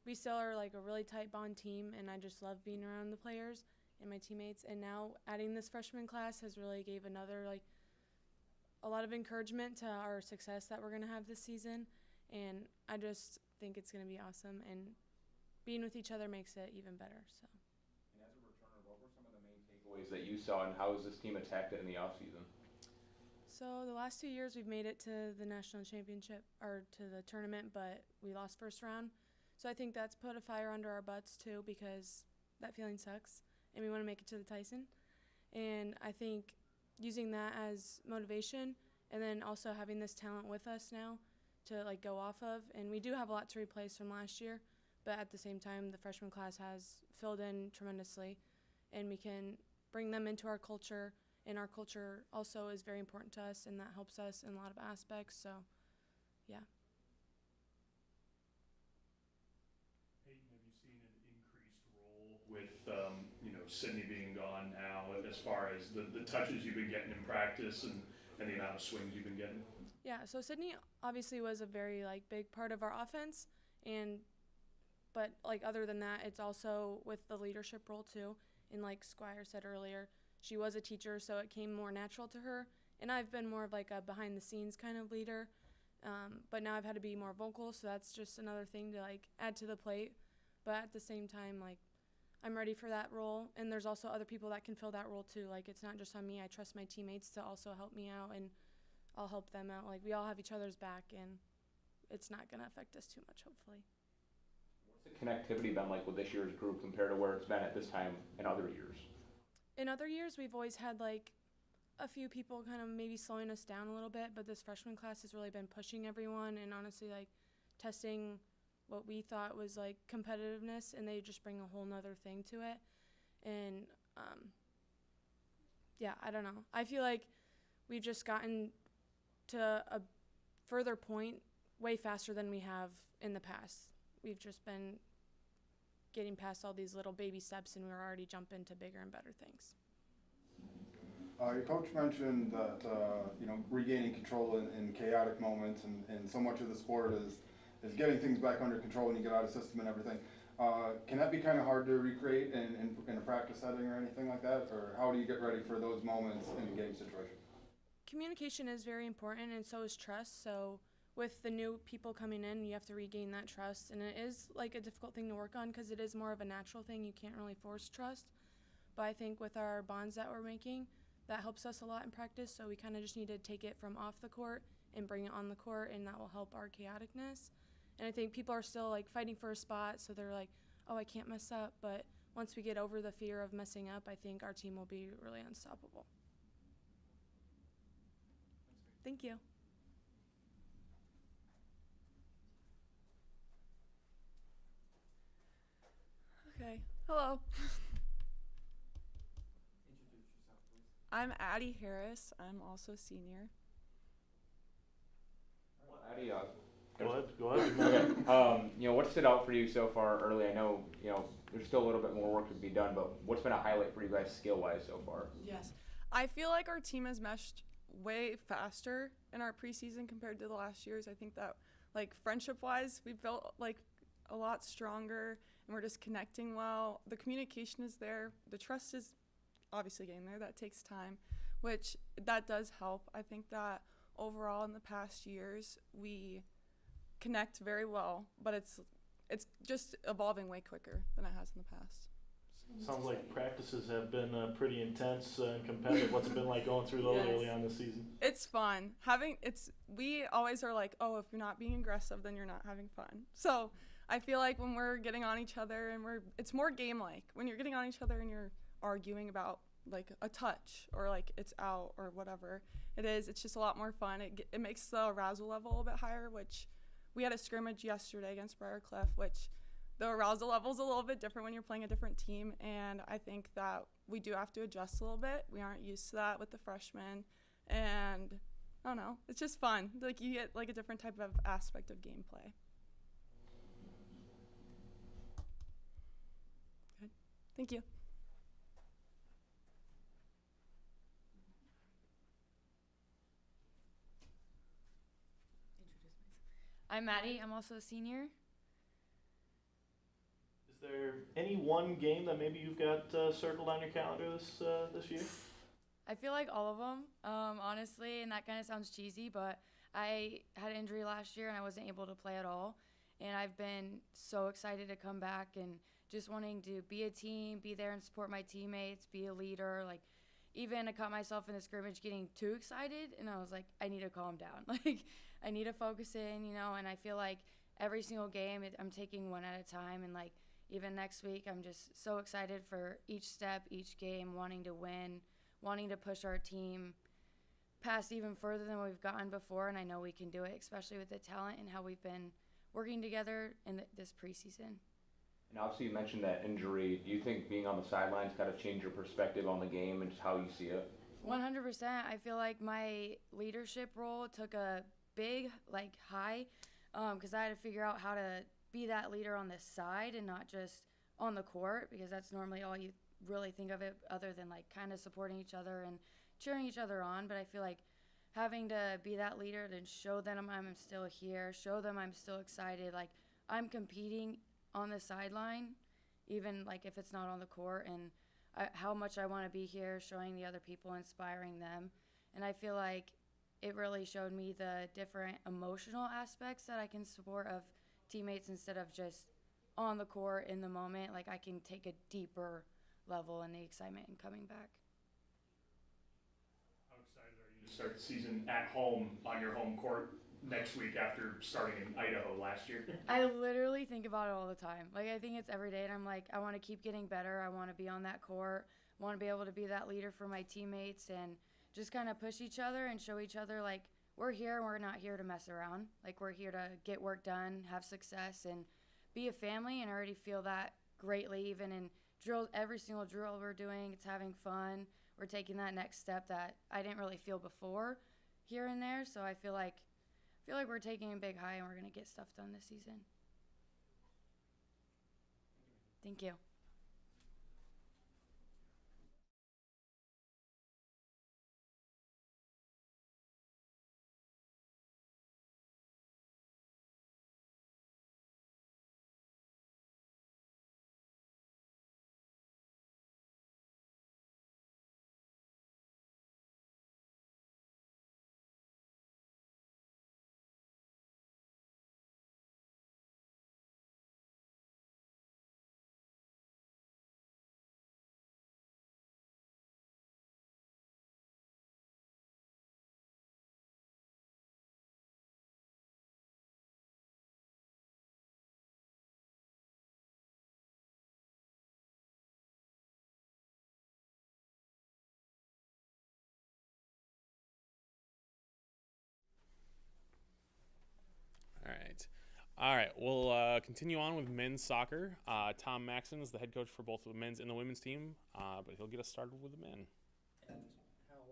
Speaker 12: we still are like a really tight bond team, and I just love being around the players and my teammates. And now adding this freshman class has really gave another, like, a lot of encouragement to our success that we're going to have this season. And I just think it's going to be awesome, and being with each other makes it even better. So.
Speaker 4: And as a returner, what were some of the main takeaways that you saw, and how has this team attacked it in the offseason?
Speaker 12: So the last 2 years we've made it to the national championship, or to the tournament, but we lost first round. So I think that's put a fire under our butts too, because that feeling sucks and we want to make it to the Tyson. And I think using that as motivation, and then also having this talent with us now to like go off of, and we do have a lot to replace from last year, but at the same time the freshman class has filled in tremendously, and we can bring them into our culture. And our culture also is very important to us, and that helps us in a lot of aspects. So, yeah.
Speaker 3: Peyton, have you seen an increased role with, you know, Sydney being gone now, as far as the touches you've been getting in practice and the amount of swings you've been getting?
Speaker 12: Yeah, so Sydney obviously was a very, like, big part of our offense, but, like, other than that, it's also with the leadership role, too. And like Squire said earlier, she was a teacher, so it came more natural to her. And I've been more of like a behind-the-scenes kind of leader, but now I've had to be more vocal, so that's just another thing to like add to the plate. But at the same time, like, I'm ready for that role, and there's also other people that can fill that role too. Like, it's not just on me. I trust my teammates to also help me out, and I'll help them out. Like, we all have each other's back, and it's not gonna affect us too much, hopefully.
Speaker 4: What's the connectivity been like with this year's group compared to where it's been at this time in other years?
Speaker 12: In other years, we've always had like a few people kind of maybe slowing us down a little bit, but this freshman class has really been pushing everyone and honestly like testing what we thought was like competitiveness, and they just bring a whole nother thing to it. And yeah, I don't know. I feel like we've just gotten to a further point way faster than we have in the past. We've just been getting past all these little baby steps, and we're already jumping to bigger and better things.
Speaker 6: Your coach mentioned that regaining control in chaotic moments, and so much of the sport is getting things back under control when you get out of system and everything. Can that be kind of hard to recreate in a practice setting or anything like that? Or how do you get ready for those moments in a game situation?
Speaker 12: Communication is very important, and so is trust. So with the new people coming in, you have to regain that trust, and it is like a difficult thing to work on because it is more of a natural thing. You can't really force trust. But I think with our bonds that we're making, that helps us a lot in practice. So we kind of just need to take it from off the court and bring it on the court, and that will help our chaoticness. And I think people are still like fighting for a spot, so they're like, oh, I can't mess up. But once we get over the fear of messing up, I think our team will be really unstoppable. Thank you.
Speaker 13: Okay, hello. I'm Addie Harris. I'm also a senior.
Speaker 4: Addie,
Speaker 3: Go ahead.
Speaker 4: okay. What stood out for you so far early? I know, there's still a little bit more work to be done, but what's been a highlight for you guys skill-wise so far?
Speaker 13: Yes. I feel like our team has meshed way faster in our preseason compared to the last years. I think that, like, friendship-wise, we felt like a lot stronger, and we're just connecting well. The communication is there. The trust is obviously getting there. That takes time, which that does help. I think that overall in the past years, we connect very well, but it's just evolving way quicker than it has in the past.
Speaker 3: Sounds like practices have been pretty intense and competitive. What's it been like going through those
Speaker 13: Yes.
Speaker 3: early on this season?
Speaker 13: It's fun. We always are like, oh, if you're not being aggressive, then you're not having fun. So I feel like when we're getting on each other and it's more game-like. When you're getting on each other and you're arguing about like a touch or like it's out or whatever it is, it's just a lot more fun. It makes the arousal level a little bit higher, which we had a scrimmage yesterday against Briarcliff, which the arousal level is a little bit different when you're playing a different team, and I think that we do have to adjust a little bit. We aren't used to that with the freshmen, and I don't know, it's just fun. Like, you get like a different type of aspect of gameplay. Good. Thank you.
Speaker 14: I'm Maddie. I'm also a senior.
Speaker 3: Is there any one game that maybe you've got circled on your calendar this year?
Speaker 14: I feel like all of them, honestly, and that kind of sounds cheesy, but I had an injury last year and I wasn't able to play at all. And I've been so excited to come back and just wanting to be a team, be there and support my teammates, be a leader. Like, even I caught myself in the scrimmage getting too excited, and I was like, I need to calm down. Like, I need to focus in, and I feel like every single game I'm taking one at a time, and like even next week I'm just so excited for each step, each game, wanting to win, wanting to push our team past even further than we've gotten before, and I know we can do it, especially with the talent and how we've been working together in this preseason.
Speaker 4: And obviously you mentioned that injury. Do you think being on the sidelines kind of changed your perspective on the game and just how you see it?
Speaker 14: 100%. I feel like my leadership role took a big high because I had to figure out how to be that leader on this side and not just on the court, because that's normally all you really think of it, other than like kind of supporting each other and cheering each other on. But I feel like having to be that leader and show them I'm still here, show them I'm still excited, like I'm competing on the sideline, even like if it's not on the court, and how much I want to be here, showing the other people, inspiring them. And I feel like it really showed me the different emotional aspects that I can support of teammates instead of just on the court in the moment. Like, I can take a deeper level in the excitement and coming back.
Speaker 3: How excited are you to start the season at home on your home court next week after starting in Idaho last year?
Speaker 14: I literally think about it all the time. Like, I think it's every day, and I'm like, I want to keep getting better. I want to be on that court, want to be able to be that leader for my teammates and just kind of push each other and show each other, like, we're here and we're not here to mess around. Like, we're here to get work done, have success, and be a family. And I already feel that greatly, even in drills, every single drill we're doing, it's having fun. We're taking that next step that I didn't really feel before here and there. So I feel like we're taking a big high and we're gonna get stuff done this season. Thank you.
Speaker 1: All right. We'll continue on with men's soccer. Tom Maxon is the head coach for both the men's and the women's team, but he'll get us started with the men.
Speaker 15: And how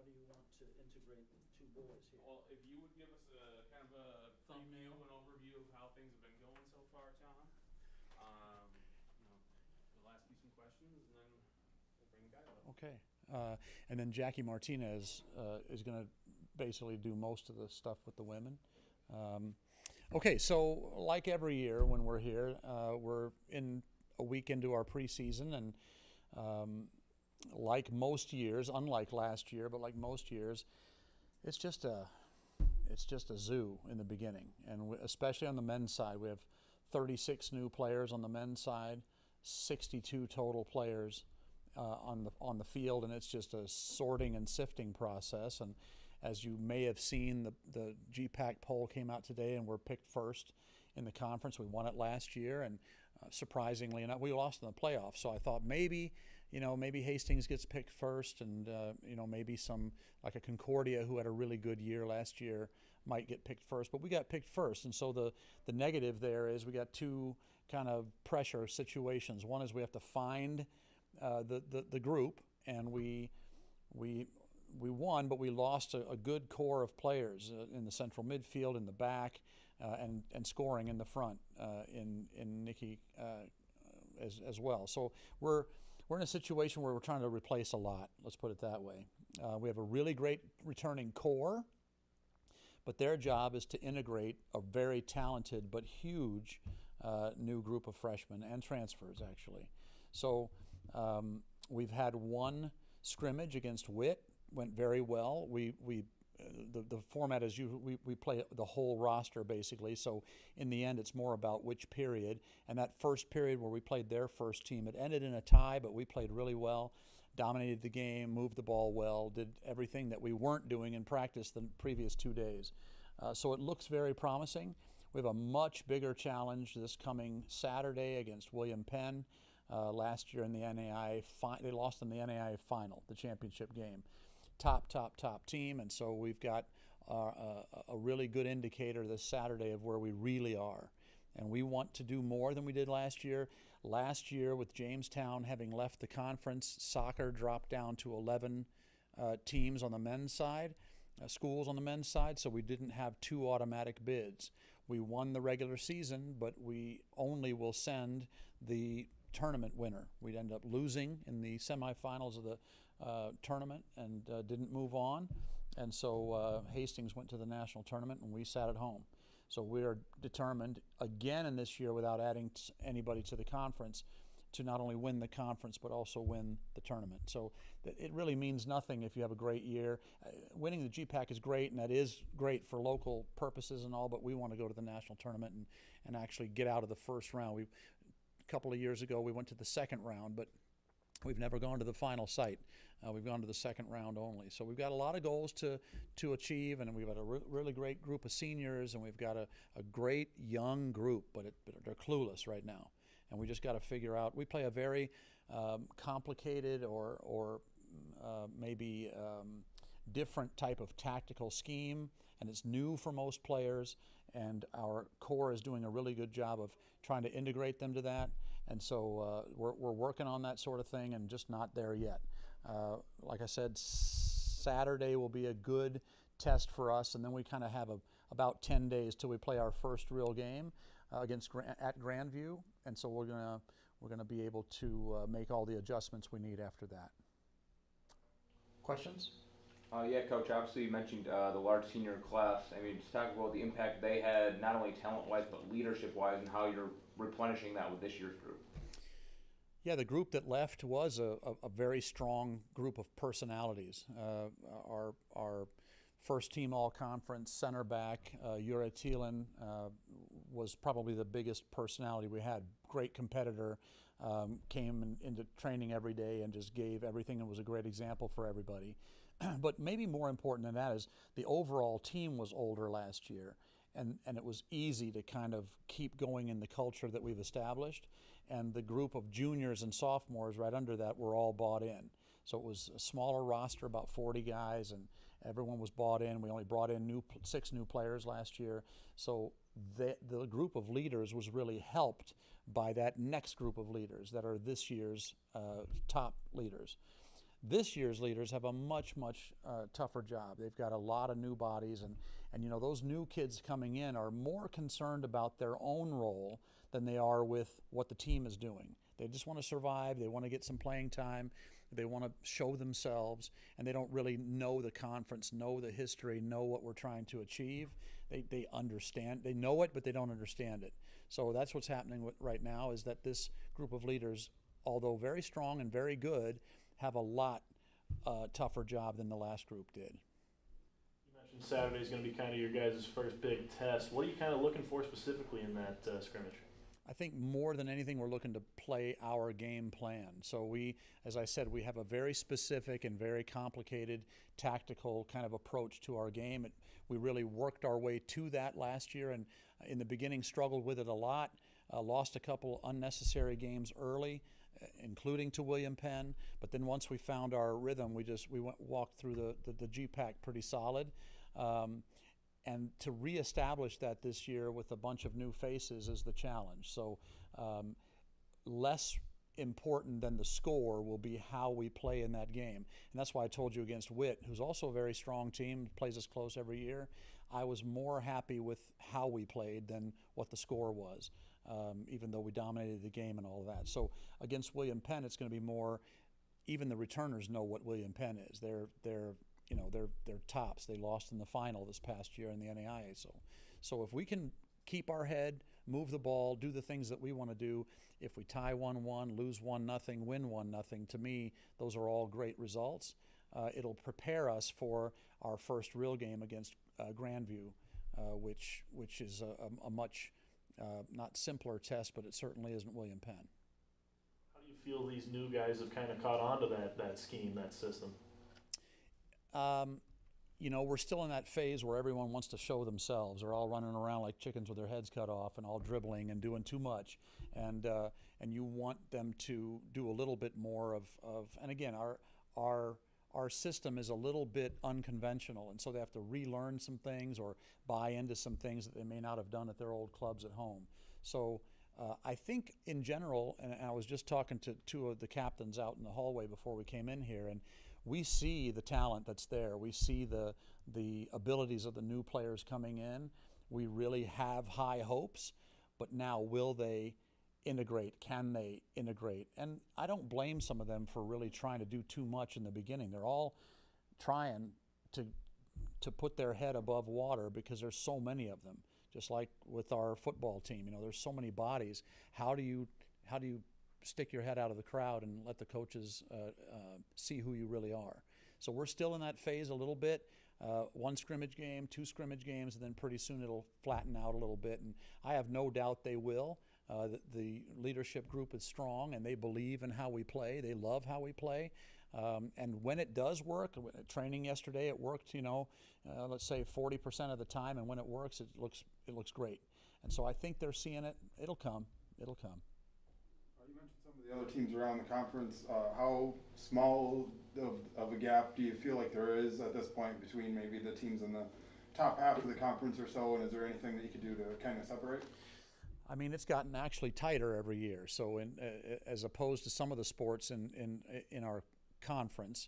Speaker 15: do you want to integrate the two boys here?
Speaker 1: Well, if you would give us a kind of a thumbnail, an overview of how things have been going so far, Tom. We'll ask you some questions, and then we'll bring the guys up.
Speaker 15: Okay. And then Jackie Martinez is going to basically do most of the stuff with the women. Okay, so like every year when we're here, we're in a week into our preseason, and like most years, unlike last year, but like most years, it's just a zoo in the beginning, and especially on the men's side, we have 36 new players on the men's side, 62 total players on the field, and it's just a sorting and sifting process. And as you may have seen, the GPAC poll came out today, and we're picked first in the conference. We won it last year, and surprisingly enough, we lost in the playoffs. So I thought maybe Hastings gets picked first, and maybe some like a Concordia, who had a really good year last year, might get picked first. But we got picked first, and so the negative there is we got two kind of pressure situations. One is we have to find the group, and we won, but we lost a good core of players in the central midfield, in the back, and scoring in the front in Nikki as well. So we're in a situation where we're trying to replace a lot. Let's put it that way. We have a really great returning core, but their job is to integrate a very talented but huge new group of freshmen and transfers, actually. So we've had one scrimmage against Witt. Went very well. The format is we play the whole roster basically. So in the end, it's more about which period. And that first period where we played their first team, it ended in a tie, but we played really well, dominated the game, moved the ball well, did everything that we weren't doing in practice the previous 2 days. So it looks very promising. We have a much bigger challenge this coming Saturday against William Penn. Last year in the NAIA, they lost in the NAIA final, the championship game. Top team, and so we've got a really good indicator this Saturday of where we really are. And we want to do more than we did last year. Last year, with Jamestown having left the conference, soccer dropped down to 11 teams on the men's side, schools on the men's side, so we didn't have 2 automatic bids. We won the regular season, but we only will send the tournament winner. We'd end up losing in the semifinals of the tournament and didn't move on, and so Hastings went to the national tournament and we sat at home. So we are determined again in this year, without adding anybody to the conference, to not only win the conference but also win the tournament. So it really means nothing if you have a great year. Winning the GPAC is great, and that is great for local purposes and all, but we want to go to the national tournament and actually get out of the first round. A couple of years ago we went to the second round, but we've never gone to the final site. We've gone to the second round only. So we've got a lot of goals to achieve, and we've got a really great group of seniors, and we've got a great young group, but they're clueless right now. And we just got to figure out, we play a very complicated or maybe different type of tactical scheme, and it's new for most players, and our core is doing a really good job of trying to integrate them to that. And so we're working on that sort of thing, and just not there yet. Like I said, Saturday will be a good test for us, and then we kind of have about 10 days till we play our first real game at Grandview, and so we're gonna be able to make all the adjustments we need after that. Questions?
Speaker 4: Yeah, Coach, obviously you mentioned the large senior class. I mean, just talk about the impact they had, not only talent-wise, but leadership-wise, and how you're replenishing that with this year's group.
Speaker 15: Yeah, the group that left was a very strong group of personalities. Our first team all-conference center back, Yura Thielen, was probably the biggest personality we had. Great competitor, came into training every day and just gave everything and was a great example for everybody. But maybe more important than that is the overall team was older last year, and it was easy to kind of keep going in the culture that we've established. And the group of juniors and sophomores right under that were all bought in. So it was a smaller roster, about 40 guys, and everyone was bought in. We only brought in 6 new players last year. So the group of leaders was really helped by that next group of leaders that are this year's top leaders. This year's leaders have a much tougher job. They've got a lot of new bodies, and you know, those new kids coming in are more concerned about their own role than they are with what the team is doing. They just want to survive. They want to get some playing time. They want to show themselves, and they don't really know the conference, know the history, know what we're trying to achieve. They understand. They know it, but they don't understand it. So that's what's happening right now, is that this group of leaders, although very strong and very good, have a lot tougher job than the last group did.
Speaker 3: You mentioned Saturday's going to be kind of your guys' first big test. What are you kind of looking for specifically in that scrimmage?
Speaker 15: I think more than anything, we're looking to play our game plan. So we, as I said, we have a very specific and very complicated tactical kind of approach to our game. We really worked our way to that last year, and in the beginning struggled with it a lot, lost a couple unnecessary games early, including to William Penn. But then once we found our rhythm, we walked through the GPAC pretty solid. And to reestablish that this year with a bunch of new faces is the challenge. So less important than the score will be how we play in that game. And that's why I told you against Witt, who's also a very strong team, plays us close every year. I was more happy with how we played than what the score was, even though we dominated the game and all of that. So against William Penn, it's going to be more, even the returners know what William Penn is. They're tops. They lost in the final this past year in the NAIA. So if we can keep our head, move the ball, do the things that we want to do, if we tie 1-1, lose 1-0, win 1-0, to me, those are all great results. It'll prepare us for our first real game against Grandview, which is a much not simpler test, but it certainly isn't William Penn.
Speaker 3: How do you feel these new guys have kind of caught on to that scheme, that system?
Speaker 15: You know, we're still in that phase where everyone wants to show themselves. They're all running around like chickens with their heads cut off and all dribbling and doing too much. And you want them to do a little bit more of and again, our system is a little bit unconventional, and so they have to relearn some things or buy into some things that they may not have done at their old clubs at home. So I think in general, and I was just talking to 2 of the captains out in the hallway before we came in here, and we see the talent that's there. We see the abilities of the new players coming in. We really have high hopes, but now will they integrate? Can they integrate? And I don't blame some of them for really trying to do too much in the beginning. They're all trying to put their head above water because there's so many of them. Just like with our football team, you know, there's so many bodies. How do you stick your head out of the crowd and let the coaches see who you really are? So we're still in that phase a little bit. 1 scrimmage game, 2 scrimmage games, and then pretty soon it'll flatten out a little bit. And I have no doubt they will. The leadership group is strong, and they believe in how we play. They love how we play. And when it does work, training yesterday, it worked, let's say 40% of the time, and when it works, it looks great. And so I think they're seeing it. It'll come. It'll come.
Speaker 6: You mentioned some of the other teams around the conference. How small of a gap do you feel like there is at this point between maybe the teams in the top half of the conference or so, and is there anything that you could do to kind of separate?
Speaker 15: I mean, it's gotten actually tighter every year. So as opposed to some of the sports in our conference,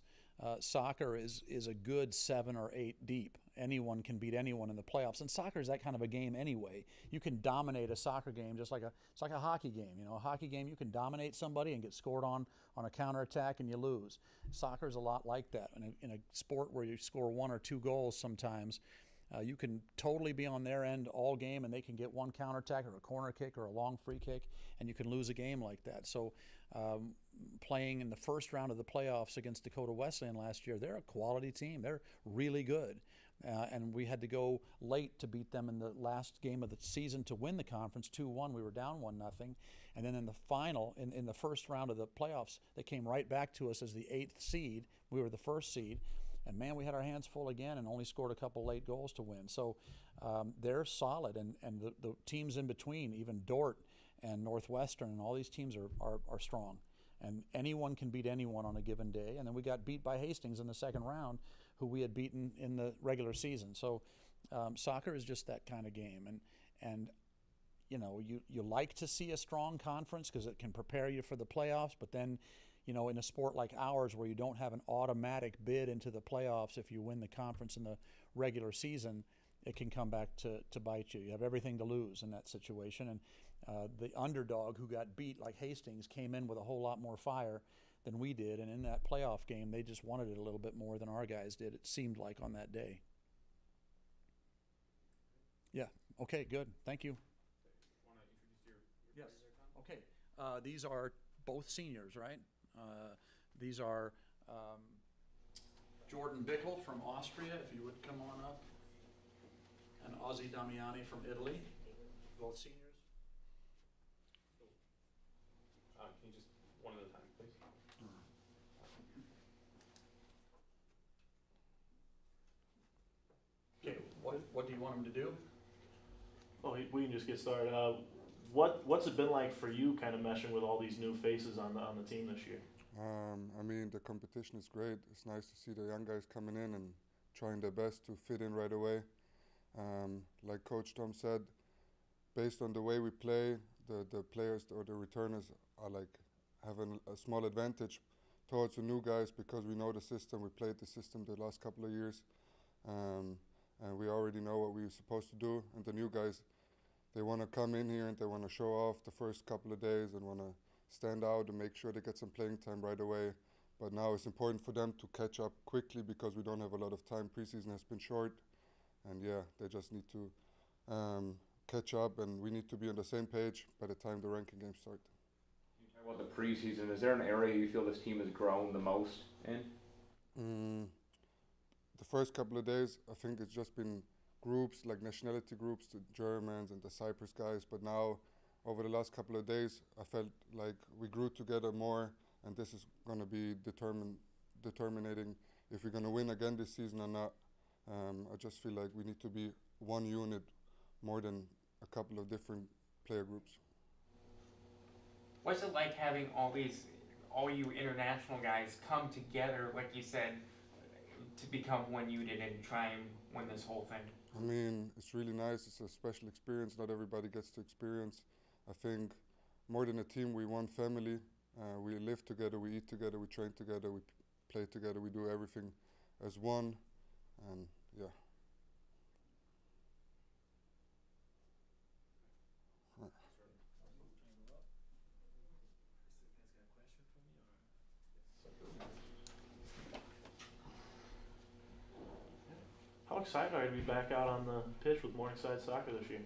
Speaker 15: Soccer is a good 7 or 8 deep. Anyone can beat anyone in the playoffs, and soccer is that kind of a game anyway. You can dominate a soccer game just like it's like a hockey game. A hockey game, you can dominate somebody and get scored on a counterattack and you lose. Soccer is a lot like that. In a sport where you score 1 or 2 goals sometimes, you can totally be on their end all game and they can get one counterattack or a corner kick or a long free kick, and you can lose a game like that. So playing in the first round of the playoffs against Dakota Wesleyan last year, they're a quality team. They're really good. And we had to go late to beat them in the last game of the season to win the conference 2-1. We were down 1-0. And then in the final, in the first round of the playoffs, they came right back to us as the 8th seed. We were the 1st seed. And man, we had our hands full again and only scored a couple late goals to win. So they're solid. And the teams in between, even Dort and Northwestern and all these teams are strong. And anyone can beat anyone on a given day. And then we got beat by Hastings in the second round, who we had beaten in the regular season. So soccer is just that kind of game. And you like to see a strong conference because it can prepare you for the playoffs. But then, in a sport like ours where you don't have an automatic bid into the playoffs if you win the conference in the regular season, it can come back to bite you. You have everything to lose in that situation. And the underdog who got beat, like Hastings, came in with a whole lot more fire than we did. And in that playoff game, they just wanted it a little bit more than our guys did, it seemed like, on that day. Yeah. Okay, good. Thank you.
Speaker 1: Want to introduce your
Speaker 15: Yes. Okay. These are both seniors, right? These are Jordan Bickel from Austria, if you would come on up, and Ozzy Damiani from Italy, both seniors.
Speaker 1: Can you just one at a time, please?
Speaker 15: Okay, what do you want them to do?
Speaker 16: Well, we can just get started. What's it been like for you, kind of meshing with all these new faces on the team this year?
Speaker 17: I mean, the competition is great. It's nice to see the young guys coming in and trying their best to fit in right away. Like Coach Tom said, based on the way we play, the players or the returners are like having a small advantage towards the new guys because we know the system. We played the system the last couple of years, and we already know what we're supposed to do. And the new guys, they want to come in here and they want to show off the first couple of days and want to stand out and make sure they get some playing time right away. But now it's important for them to catch up quickly because we don't have a lot of time. Preseason has been short, and yeah, they just need to catch up, and we need to be on the same page by the time the ranking games start.
Speaker 4: You talk about the preseason. Is there an area you feel this team has grown the most in?
Speaker 17: The first couple of days, I think it's just been groups, like nationality groups, the Germans and the Cyprus guys. But now, over the last couple of days, I felt like we grew together more, and this is going to be determining if we're going to win again this season or not. I just feel like we need to be one unit more than a couple of different player groups.
Speaker 5: What's it like having all you international guys come together, like you said, to become one unit and try and win this whole thing?
Speaker 17: I mean, it's really nice. It's a special experience. Not everybody gets to experience. I think more than a team, we're one family. We live together, we eat together, we train together, we play together, we do everything as one, and yeah.
Speaker 16: How excited are you to be back out on the pitch with Morningside Soccer this year?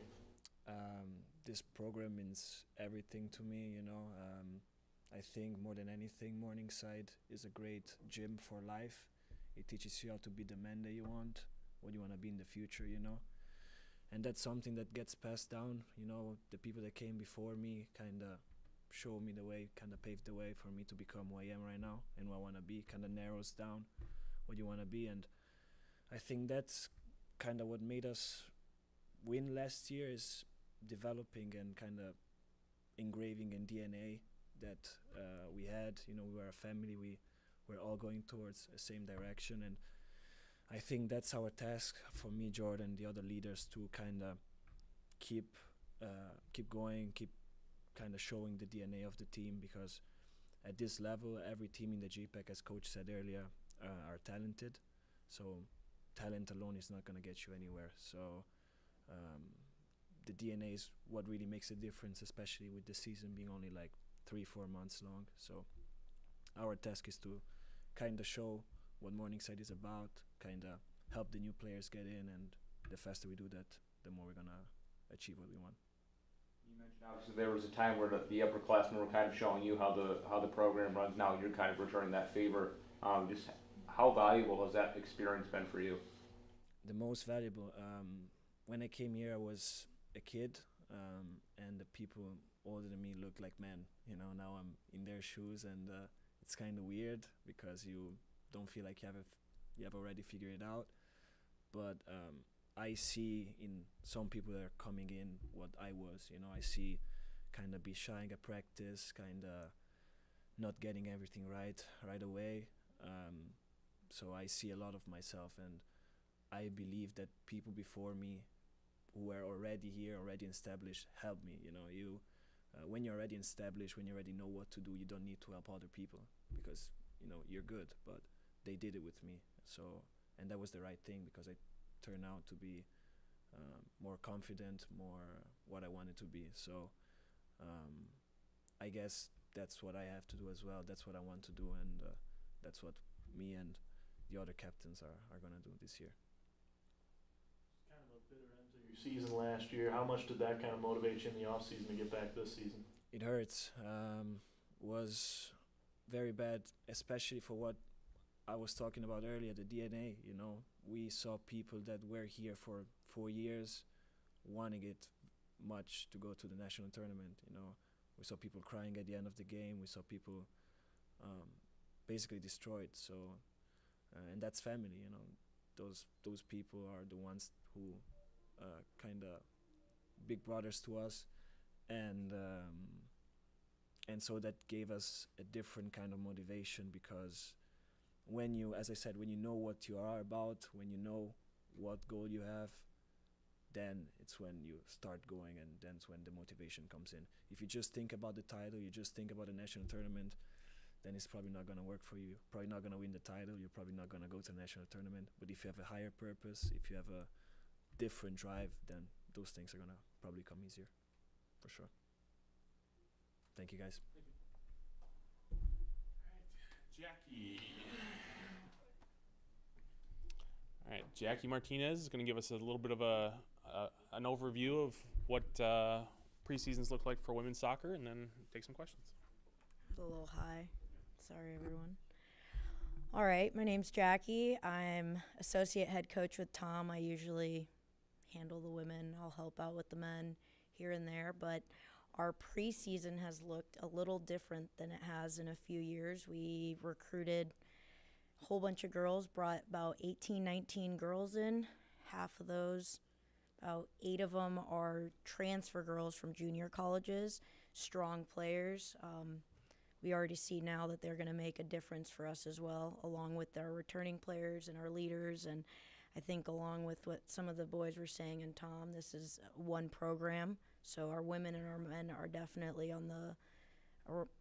Speaker 18: This program means everything to me, I think more than anything, Morningside is a great gym for life. It teaches you how to be the man that you want, what you want to be in the future, And that's something that gets passed down, the people that came before me kind of showed me the way, kind of paved the way for me to become who I am right now and who I want to be, kind of narrows down what you want to be. And I think that's kind of what made us win last year, is developing and kind of engraving in DNA that we had. We were a family, we were all going towards the same direction, and I think that's our task for me, Jordan, the other leaders, to kind of keep going, keep kind of showing the DNA of the team, because at this level, every team in the GPAC, as Coach said earlier, are talented. So talent alone is not gonna get you anywhere. So the DNA is what really makes a difference, especially with the season being only like 3-4 months long. So our task is to kind of show what Morningside is about, kind of help the new players get in, and the faster we do that, the more we're gonna achieve what we want.
Speaker 4: You mentioned obviously there was a time where the upperclassmen were kind of showing you how the program runs. Now you're kind of returning that favor. Just how valuable has that experience been for you?
Speaker 18: The most valuable. When I came here, I was a kid, and the people older than me looked like men. You know, now I'm in their shoes, and it's kind of weird because you don't feel like you have already figured it out. But I see in some people that are coming in what I was. You know, I see kind of be shy at practice, kind of not getting everything right away. So I see a lot of myself, and I believe that people before me who were already here, already established, helped me. You know, when you're already established, when you already know what to do, you don't need to help other people because, you know, you're good. But they did it with me. So, and that was the right thing because I turned out to be more confident, more what I wanted to be. So I guess that's what I have to do as well. That's what I want to do, and that's what me and the other captains are going to do this year.
Speaker 16: Kind of a bitter end to your season last year. How much did that kind of motivate you in the off season to get back this season?
Speaker 18: It hurts. Was very bad, especially for what I was talking about earlier, the DNA. You know, we saw people that were here for 4 years wanting it much to go to the national tournament. You know, we saw people crying at the end of the game. We saw people basically destroyed. So, and that's family. You know, those people are the ones who kind of big brothers to us, and so that gave us a different kind of motivation because when you, as I said, when you know what you are about, when you know what goal you have, then it's when you start going, and that's when the motivation comes in. If you just think about the title, you just think about the national tournament, then it's probably not going to work for you. Probably not going to win the title. You're probably not going to go to the national tournament. But if you have a higher purpose, if you have a different drive, then those things are going to probably come easier, for sure. Thank you, guys.
Speaker 1: Jackie. All right, Jackie Martinez is going to give us a little bit of an overview of what preseasons look like for women's soccer, and then take some questions.
Speaker 19: A little high. Sorry, everyone. All right, my name's Jackie. I'm associate head coach with Tom. I usually handle the women. I'll help out with the men here and there, but our preseason has looked a little different than it has in a few years. We recruited a whole bunch of girls, brought about 18, 19 girls in. Half of those, about 8 of them are transfer girls from junior colleges, strong players. We already see now that they're going to make a difference for us as well, along with our returning players and our leaders. And I think along with what some of the boys were saying and Tom, this is one program. So our women and our men are definitely on the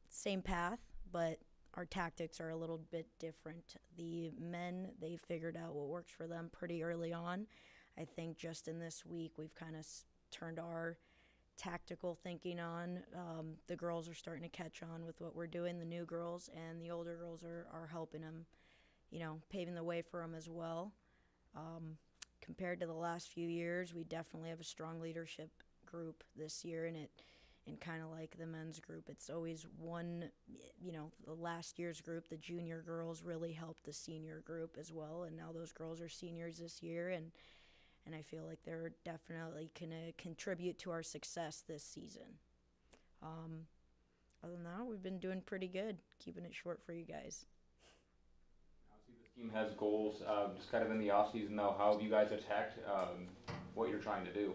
Speaker 19: same path, but our tactics are a little bit different. The men, they figured out what works for them pretty early on. I think just in this week, we've kind of turned our tactical thinking on. The girls are starting to catch on with what we're doing, the new girls, and the older girls are helping them, you know, paving the way for them as well. Compared to the last few years, we definitely have a strong leadership group this year, and kind of like the men's group, it's always one, you know, the last year's group, the junior girls really helped the senior group as well, and now those girls are seniors this year, and I feel like they're definitely going to contribute to our success this season. Other than that, we've been doing pretty good, keeping it short for you guys.
Speaker 4: Obviously, this team has goals. Just kind of in the off season, though, how have you guys attacked what you're trying to do?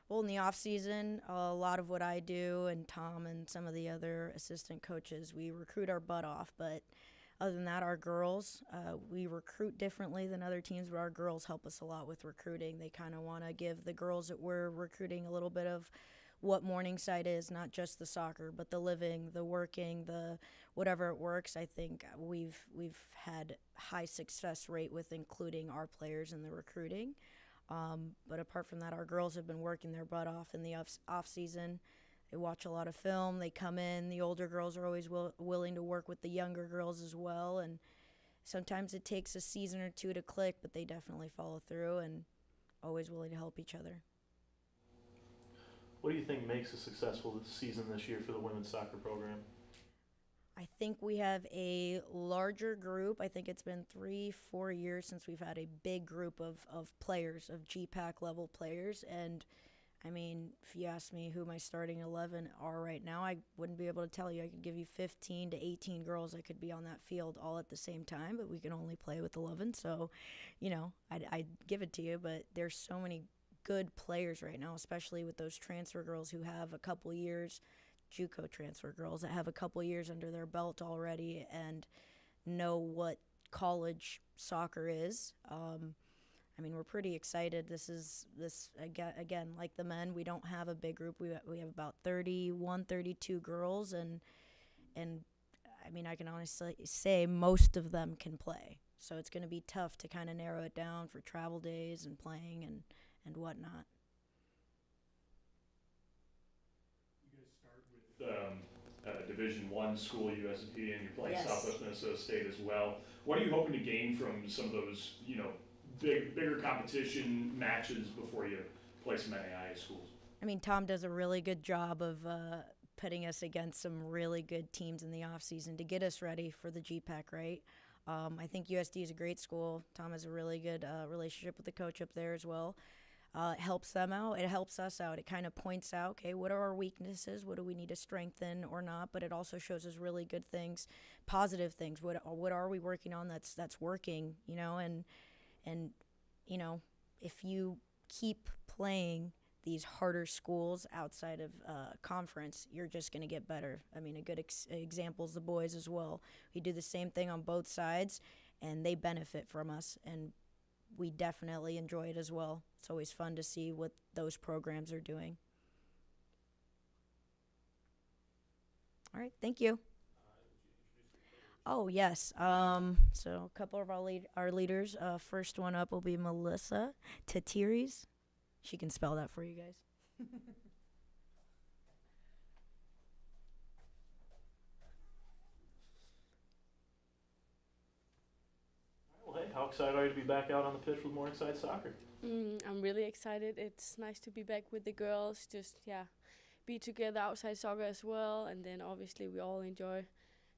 Speaker 19: Well, in the off season, a lot of what I do and Tom and some of the other assistant coaches, we recruit our butt off. But other than that, our girls, we recruit differently than other teams, but our girls help us a lot with recruiting. They kind of want to give the girls that we're recruiting a little bit of what Morningside is, not just the soccer, but the living, the working, the whatever it works. I think we've had high success rate with including our players in the recruiting. But apart from that, our girls have been working their butt off in the off season. They watch a lot of film. They come in. The older girls are always willing to work with the younger girls as well. And sometimes it takes a season or two to click, but they definitely follow through and always willing to help each other.
Speaker 16: What do you think makes a successful season this year for the women's soccer program?
Speaker 19: I think we have a larger group. I think it's been 3-4 years since we've had a big group of players, of GPAC level players. And I mean, if you ask me who my starting 11 are right now, I wouldn't be able to tell you. I could give you 15 to 18 girls that could be on that field all at the same time, but we can only play with 11. So, you know, I'd give it to you, but there's so many good players right now, especially with those transfer girls who have a couple years, JUCO transfer girls that have a couple years under their belt already and know what college soccer is. I mean, we're pretty excited. This again, like the men, we don't have a big group. We have about 31, 32 girls, and I mean, I can honestly say most of them can play. So it's going to be tough to kind of narrow it down for travel days and playing and whatnot.
Speaker 3: You guys start with Division I school, USP, and you're playing
Speaker 19: Yes.
Speaker 3: Southwest Minnesota State as well. What are you hoping to gain from some of those, you know, bigger competition matches before you play some NAIA schools?
Speaker 19: I mean, Tom does a really good job of putting us against some really good teams in the off season to get us ready for the GPAC, right? I think USD is a great school. Tom has a really good relationship with the coach up there as well. It helps them out. It helps us out. It kind of points out, okay, what are our weaknesses? What do we need to strengthen or not? But it also shows us really good things, positive things. What are we working on that's working, you know? And you know, if you keep playing these harder schools outside of conference, you're just going to get better. I mean, a good example is the boys as well. We do the same thing on both sides, and they benefit from us, and we definitely enjoy it as well. It's always fun to see what those programs are doing. All right, thank you. Oh, yes. So a couple of our leaders. First one up will be Melissa Tatiris. She can spell that for you guys.
Speaker 16: Well, hey, how excited are you to be back out on the pitch with Morningside Soccer?
Speaker 20: I'm really excited. It's nice to be back with the girls. Just, yeah, be together outside soccer as well. And then obviously we all enjoy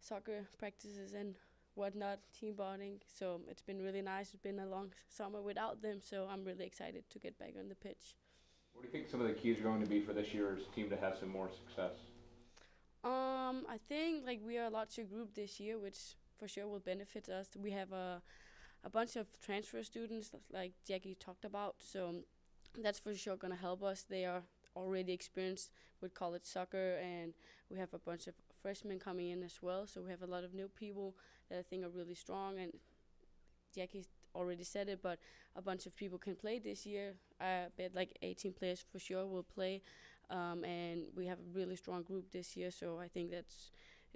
Speaker 20: soccer practices and whatnot, team bonding. So it's been really nice. It's been a long summer without them. So I'm really excited to get back on the pitch.
Speaker 4: What do you think some of the keys are going to be for this year's team to have some more success?
Speaker 20: I think like we are a larger group this year, which for sure will benefit us. We have a bunch of transfer students, like Jackie talked about, so that's for sure going to help us. They are already experienced with college soccer, and we have a bunch of freshmen coming in as well, so we have a lot of new people that I think are really strong, and Jackie already said it, but a bunch of people can play this year. I bet like 18 players for sure will play, and we have a really strong group this year, so I think it's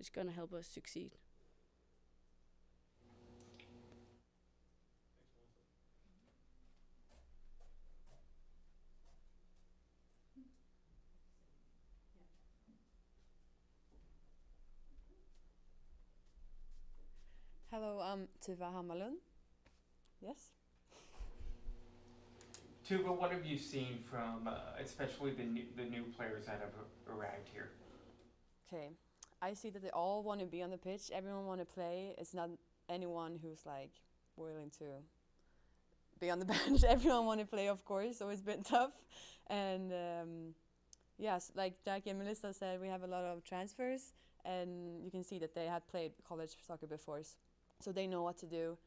Speaker 20: going to help us succeed.
Speaker 21: Hello, I'm Tuva Hammarlund. Yes?
Speaker 5: Tuva, what have you seen from, especially the new players that have arrived here?
Speaker 21: Okay, I see that they all want to be on the pitch. Everyone want to play. It's not anyone who's like willing to be on the bench. Everyone want to play, of course, so it's been tough. And yes, like Jackie and Melissa said, we have a lot of transfers, and you can see that they had played college soccer before, so they know what to do.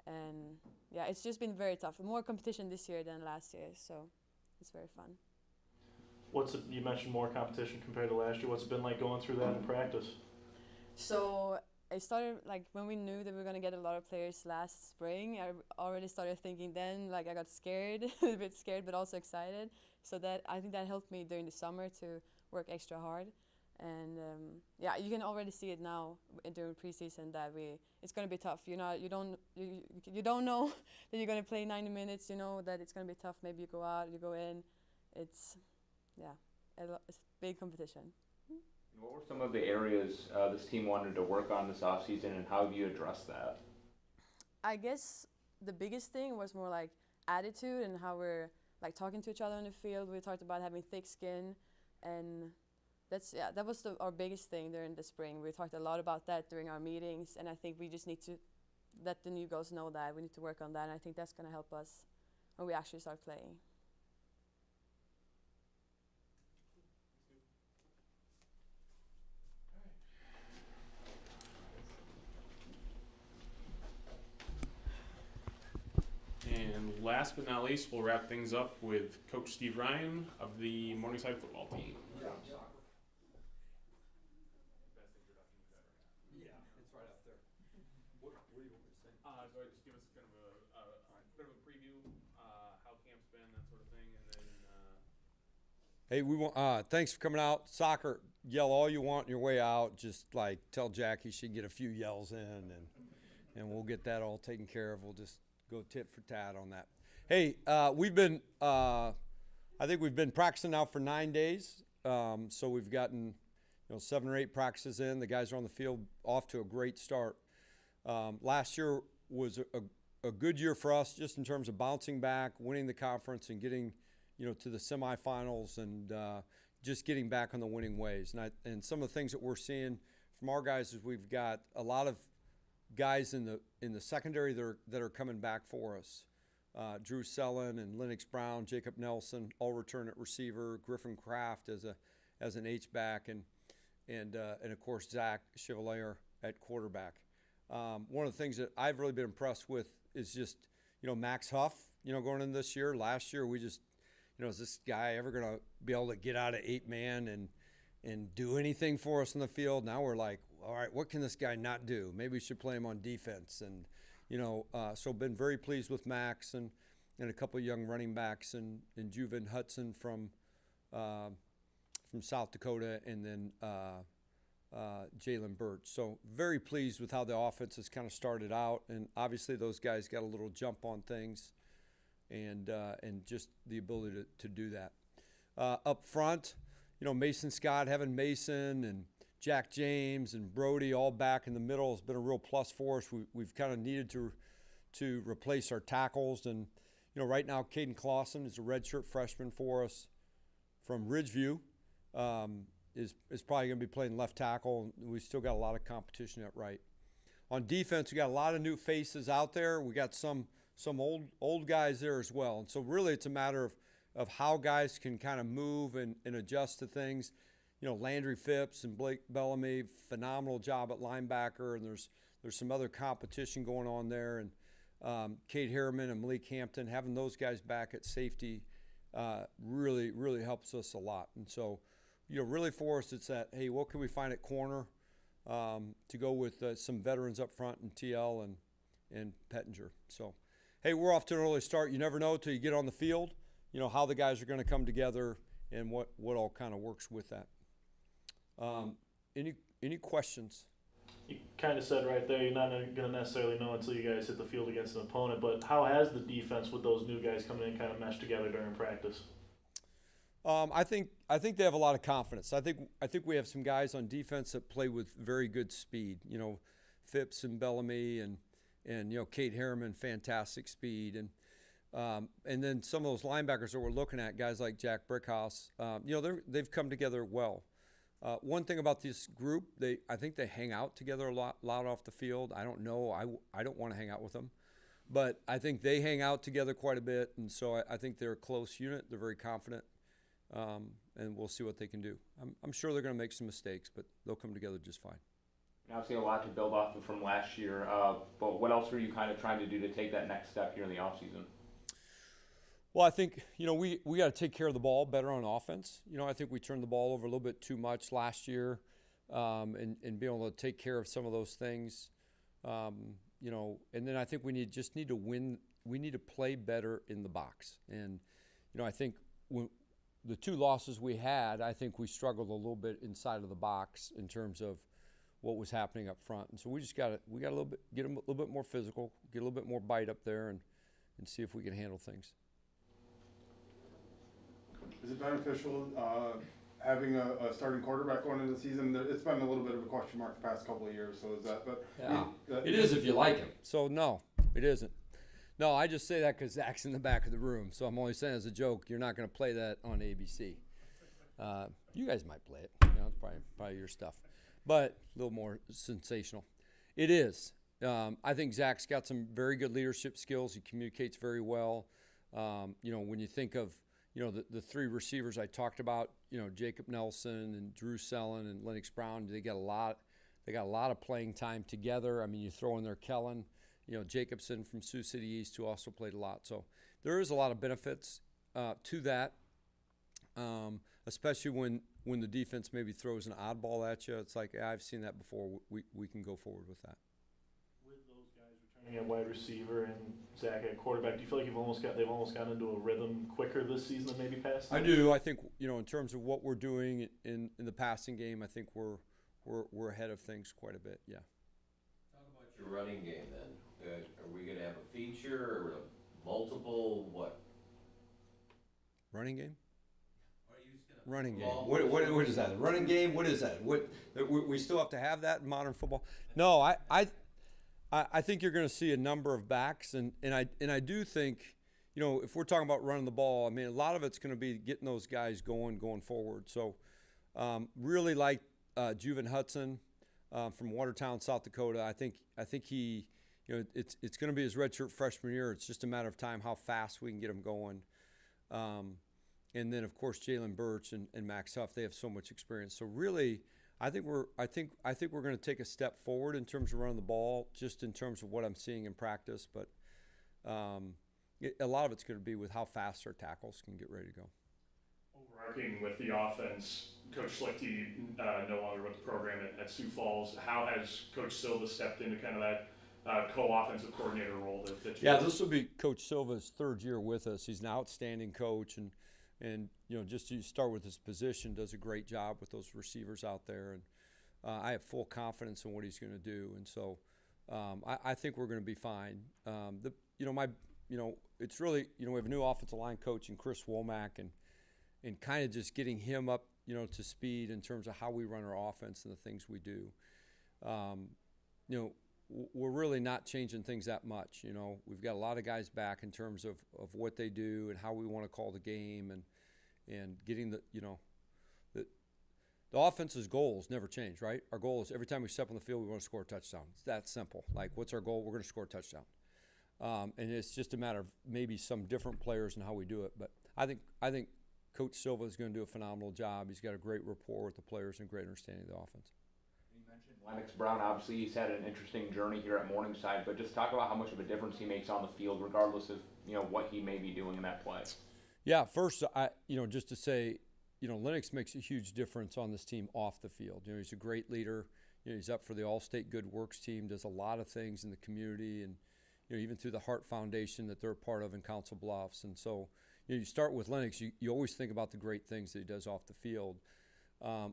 Speaker 21: And yeah, it's just been very tough. More competition this year than last year, so it's very fun.
Speaker 16: You mentioned more competition compared to last year. What's it been like going through that in practice?
Speaker 21: So it started like when we knew that we were gonna get a lot of players last spring. I already started thinking then, like I got scared, a bit scared, but also excited. So that I think that helped me during the summer to work extra hard. And yeah, you can already see it now during preseason that it's gonna be tough. You don't know that you're gonna play 90 minutes. You know that it's gonna be tough. Maybe you go out, you go in. It's it's big competition.
Speaker 4: What were some of the areas this team wanted to work on this offseason, and how have you addressed that?
Speaker 21: I guess the biggest thing was more like attitude and how we're like talking to each other in the field. We talked about having thick skin, and that was our biggest thing during the spring. We talked a lot about that during our meetings, and I think we just need to let the new girls know that we need to work on that, and I think that's going to help us when we actually start playing.
Speaker 1: And last but not least, we'll wrap things up with Coach Steve Ryan of the Morningside football team.
Speaker 2: It's right up there. What do you want me to say?
Speaker 1: So just give us kind of a bit of a preview, how camp's been, that sort of thing, and then.
Speaker 2: Hey, we want. Thanks for coming out. Soccer, yell all you want on your way out. Just like tell Jackie she can get a few yells in, and we'll get that all taken care of. We'll just go tit for tat on that. Hey, we've been. I think we've been practicing now for 9 days. So we've gotten 7 or 8 practices in. The guys are on the field, off to a great start. Last year was a good year for us, just in terms of bouncing back, winning the conference, and getting, to the semifinals, and just getting back on the winning ways. And some of the things that we're seeing from our guys is we've got a lot of guys in the secondary that are coming back for us. Drew Sellen and Lennox Brown, Jacob Nelson, all return at receiver. Griffin Kraft as an H-back, and of course Zach Chevalier at quarterback. One of the things that I've really been impressed with is just Max Huff. Going into this year, last year we just is this guy ever going to be able to get out of 8-man and do anything for us in the field? Now we're like, all right, what can this guy not do? Maybe we should play him on defense. And so been very pleased with Max and a couple of young running backs and Juven Hudson from South Dakota, and then Jalen Birch. So very pleased with how the offense has kind of started out, and obviously those guys got a little jump on things, and just the ability to do that. Up front, Mason Scott, having Mason and Jack James and Brody all back in the middle has been a real plus for us. We've kind of needed to replace our tackles, and right now Caden Clausen is a redshirt freshman for us from Ridgeview. Is probably going to be playing left tackle. We still got a lot of competition at right. On defense, we got a lot of new faces out there. We got some old guys there as well. And so really it's a matter of how guys can kind of move and adjust to things. Landry Phipps and Blake Bellamy, phenomenal job at linebacker, and there's some other competition going on there. And Kate Harriman and Malik Hampton, having those guys back at safety really, really helps us a lot. And so, really for us, it's that, hey, what can we find at corner to go with some veterans up front in TL and Pettinger. So, hey, we're off to an early start. You never know till you get on the field, how the guys are going to come together and what all kind of works with that. Any questions?
Speaker 16: You kind of said right there, you're not going to necessarily know until you guys hit the field against an opponent, but how has the defense with those new guys coming in kind of meshed together during practice?
Speaker 2: I think they have a lot of confidence. I think we have some guys on defense that play with very good speed. Phipps and Bellamy and Kate Harriman, fantastic speed, and then some of those linebackers that we're looking at, guys like Jack Brickhouse. They've come together well. One thing about this group, I think they hang out together a lot off the field. I don't know. I don't want to hang out with them, but I think they hang out together quite a bit, and so I think they're a close unit. They're very confident. And we'll see what they can do. I'm sure they're going to make some mistakes, but they'll come together just fine.
Speaker 4: Obviously, a lot to build off of from last year. But what else were you kind of trying to do to take that next step here in the offseason?
Speaker 2: Well, I think we got to take care of the ball better on offense. I think we turned the ball over a little bit too much last year. and be able to take care of some of those things. You know, and then I think we need to win. We need to play better in the box. And, you know, I think the two losses we had, I think we struggled a little bit inside of the box in terms of what was happening up front. And so we got a little bit, get a little bit more physical, get a little bit more bite up there, and see if we can handle things.
Speaker 6: Is it beneficial having a starting quarterback going into the season? It's been a little bit of a question mark the past couple of years. So is that? But
Speaker 2: yeah, it is if you like him. So no, it isn't. No, I just say that because Zach's in the back of the room. So I'm only saying as a joke. You're not going to play that on ABC. You guys might play it. You know, it's probably your stuff, but a little more sensational. It is. I think Zach's got some very good leadership skills. He communicates very well. You know, when you think of, you know, the three receivers I talked about, you know, Jacob Nelson and Drew Sellen and Lennox Brown, they got a lot of playing time together. I mean, you throw in there Kellen, you know, Jacobson from Sioux City East, who also played a lot. So there is a lot of benefits to that, especially when the defense maybe throws an oddball at you. It's like, I've seen that before. We can go forward with that.
Speaker 16: With those guys returning at wide receiver and Zach at quarterback, do you feel like they've almost gotten into a rhythm quicker this season than maybe past?
Speaker 2: I do. I think, you know, in terms of what we're doing in the passing game, I think we're ahead of things quite a bit. Yeah.
Speaker 8: Talk about your running game then. Are we going to have a feature or multiple what?
Speaker 2: Running game? Running game. What is that? Running game? What is that? We still have to have that in modern football? No, I think you're going to see a number of backs, and I do think, you know, if we're talking about running the ball, I mean, a lot of it's going to be getting those guys going forward. So, really like Juven Hudson from Watertown, South Dakota. I think he, you know, it's going to be his redshirt freshman year. It's just a matter of time how fast we can get him going. And then of course Jalen Birch and Max Huff, they have so much experience. So really, I think we're going to take a step forward in terms of running the ball, just in terms of what I'm seeing in practice. But a lot of it's going to be with how fast our tackles can get ready to go.
Speaker 3: Overarching with the offense, Coach Schlichty no longer with the program at Sioux Falls. How has Coach Silva stepped into kind of that co-offensive coordinator role that you
Speaker 2: Yeah, this will be Coach Silva's third year with us. He's an outstanding coach, and you know, just to start with his position, does a great job with those receivers out there, and I have full confidence in what he's going to do, and so I think we're going to be fine. It's really, you know, we have a new offensive line coach in Chris Womack, and kind of just getting him up, you know, to speed in terms of how we run our offense and the things we do. You know, we're really not changing things that much. You know, we've got a lot of guys back in terms of what they do and how we want to call the game, and getting the offense's goals never change, right? Our goal is every time we step on the field, we want to score a touchdown. It's that simple. Like, what's our goal? We're going to score a touchdown. And it's just a matter of maybe some different players and how we do it. But I think Coach Silva is going to do a phenomenal job. He's got a great rapport with the players and great understanding of the offense.
Speaker 4: You mentioned Lennox Brown. Obviously, he's had an interesting journey here at Morningside, but just talk about how much of a difference he makes on the field, regardless of, you know, what he may be doing in that play.
Speaker 2: Yeah, first, just to say, you know, Lennox makes a huge difference on this team off the field. You know, he's a great leader. You know, he's up for the All-State Good Works team, does a lot of things in the community, and, you know, even through the Hart Foundation that they're a part of in Council Bluffs. And so, you know, you start with Lennox, you always think about the great things that he does off the field.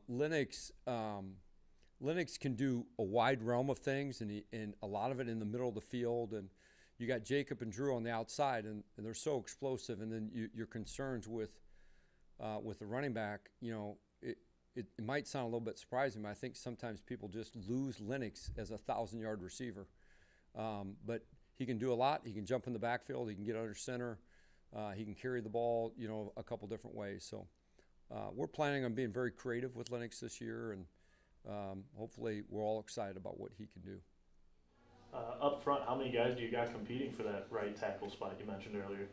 Speaker 2: Lennox can do a wide realm of things, and a lot of it in the middle of the field. And you got Jacob and Drew on the outside, and they're so explosive. And then your concerns with the running back, you know, it might sound a little bit surprising, but I think sometimes people just lose Lennox as a 1,000-yard receiver. But he can do a lot. He can jump in the backfield. He can get under center. He can carry the ball, you know, a couple different ways. So we're planning on being very creative with Lennox this year, and hopefully we're all excited about what he can do.
Speaker 16: Up front, how many guys do you got competing for that right tackle spot you mentioned earlier?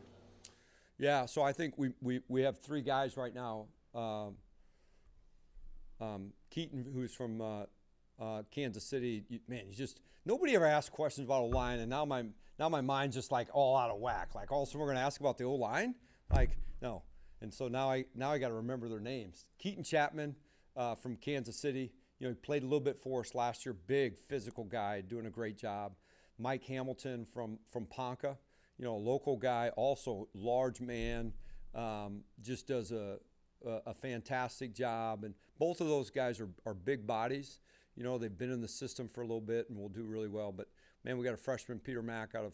Speaker 2: Yeah, so I think we have three guys right now. Keaton, who's from Kansas City, he's just nobody ever asked questions about O-line, and now my mind's just like all out of whack. Like, all of a sudden we're going to ask about the O-line? Like, no. And so now I got to remember their names. Keaton Chapman from Kansas City. You know, he played a little bit for us last year. Big physical guy, doing a great job. Mike Hamilton from Ponca, you know, a local guy, also large man, just does a fantastic job. And both of those guys are big bodies. You know, they've been in the system for a little bit and will do really well. But man, we got a freshman, Peter Mack, out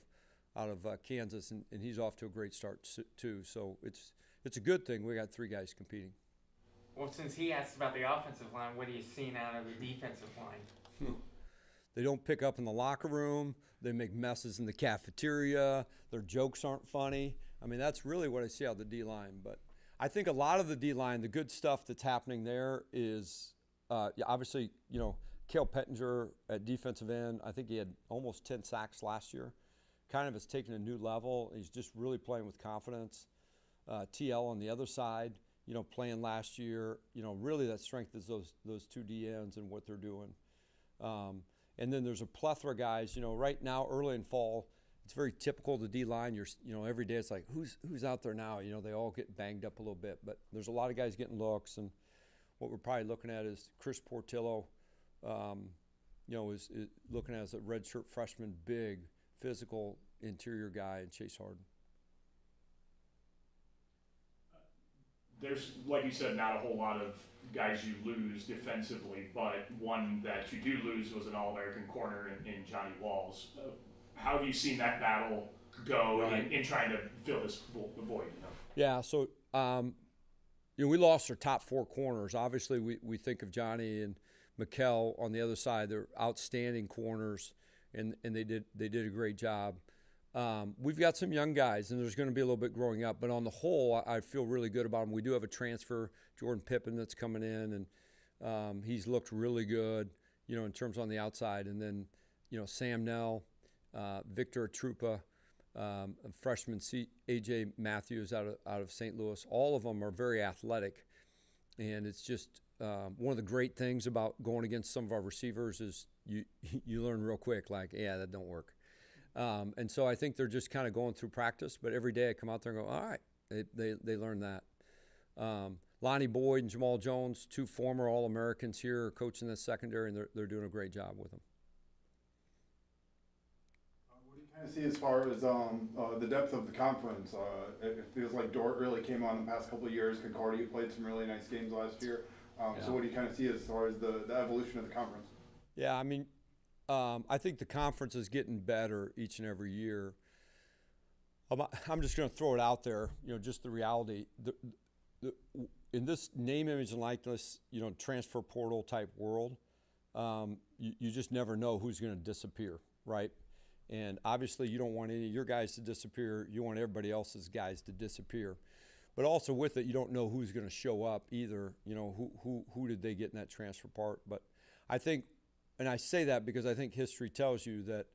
Speaker 2: of Kansas, and he's off to a great start too. So it's a good thing we got 3 guys competing.
Speaker 5: Well, since he asked about the offensive line, what are you seeing out of the defensive line?
Speaker 2: They don't pick up in the locker room. They make messes in the cafeteria. Their jokes aren't funny. I mean, that's really what I see out of the D-line. But I think a lot of the D-line, the good stuff that's happening there is obviously, you know, Cale Pettinger at defensive end. I think he had almost 10 sacks last year. Kind of has taken a new level. He's just really playing with confidence. TL on the other side, you know, playing last year. You know, really that strength is those 2 DNs and what they're doing. And then there's a plethora of guys, you know, right now, early in fall, it's very typical of the D-line. You know, every day it's like, who's out there now? You know, they all get banged up a little bit. But there's a lot of guys getting looks. And what we're probably looking at is Chris Portillo, you know, is looking at as a redshirt freshman, big, physical interior guy, and Chase Harden.
Speaker 3: There's, like you said, not a whole lot of guys you lose defensively, but one that you do lose was an All-American corner in Johnny Walls. How have you seen that battle go in trying to fill this void? You know?
Speaker 2: Yeah, so you know, we lost our top 4 corners. Obviously, we think of Johnny and Mikkel on the other side. They're outstanding corners, and they did a great job. We've got some young guys, and there's going to be a little bit growing up. But on the whole, I feel really good about them. We do have a transfer, Jordan Pippen, that's coming in, and he's looked really good, you know, in terms on the outside. And then, you know, Sam Nell, Victor Trupa, freshman A.J. Matthews out of St. Louis. All of them are very athletic, and it's just one of the great things about going against some of our receivers is you learn real quick, like, yeah, that don't work. And so I think they're just kind of going through practice, but every day I come out there and go, all right, they learn that. Lonnie Boyd and Jamal Jones, 2 former All-Americans here, are coaching the secondary, and they're doing a great job with them.
Speaker 6: What do you kind of see as far as the depth of the conference? It feels like Dordt really came on the past couple of years. Concordia played some really nice games last year. So what do you kind of see as far as the evolution of the conference?
Speaker 2: Yeah, I mean, I think the conference is getting better each and every year. I'm just going to throw it out there, you know, just the reality. In this name, image, and likeness, you know, transfer portal type world, you just never know who's going to disappear, right? And obviously, you don't want any of your guys to disappear. You want everybody else's guys to disappear. But also with it, you don't know who's going to show up either. You know, who did they get in that transfer part? But I think, and I say that because I think history tells you that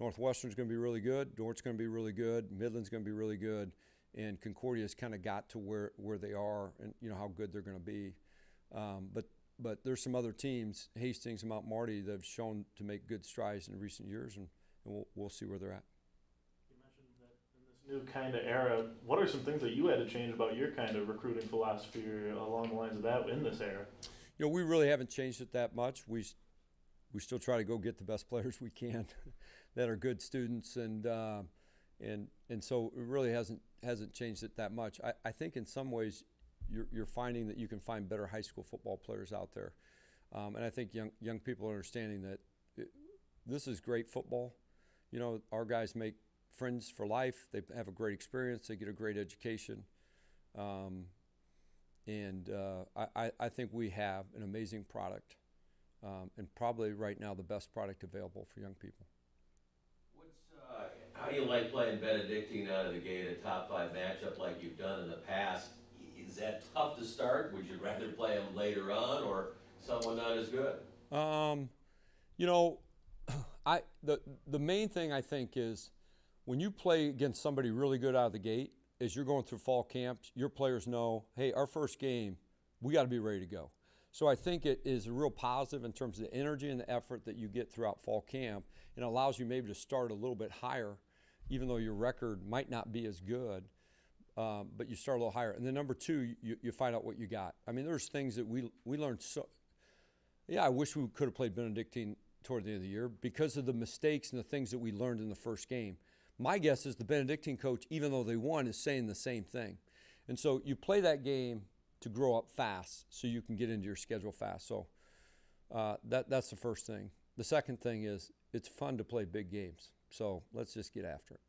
Speaker 2: Northwestern's going to be really good, Dort's going to be really good, Midland's going to be really good, and Concordia's kind of got to where they are and, you know, how good they're going to be. But there's some other teams, Hastings and Mount Marty, that have shown to make good strides in recent years, and we'll see where they're at.
Speaker 16: You mentioned that in this new kind of era, what are some things that you had to change about your kind of recruiting philosophy along the lines of that in this era?
Speaker 2: You know, we really haven't changed it that much. We still try to go get the best players we can that are good students, and so it really hasn't changed it that much. I think in some ways you're finding that you can find better high school football players out there, and I think young people are understanding that this is great football. You know, our guys make friends for life. They have a great experience. They get a great education, and I think we have an amazing product. And probably right now the best product available for young people.
Speaker 8: How do you like playing Benedictine out of the gate, a top 5 matchup like you've done in the past? Is that tough to start? Would you rather play them later on or someone not as good?
Speaker 2: You know, the main thing I think is when you play against somebody really good out of the gate, as you're going through fall camps, your players know, hey, our first game, we got to be ready to go. So I think it is a real positive in terms of the energy and the effort that you get throughout fall camp, and allows you maybe to start a little bit higher, even though your record might not be as good, but you start a little higher. And then number 2, you find out what you got. I mean, there's things that we learned Yeah, I wish we could have played Benedictine toward the end of the year because of the mistakes and the things that we learned in the first game. My guess is the Benedictine coach, even though they won, is saying the same thing. And so you play that game to grow up fast so you can get into your schedule fast. So that's the first thing. The second thing is it's fun to play big games. So let's just get after it.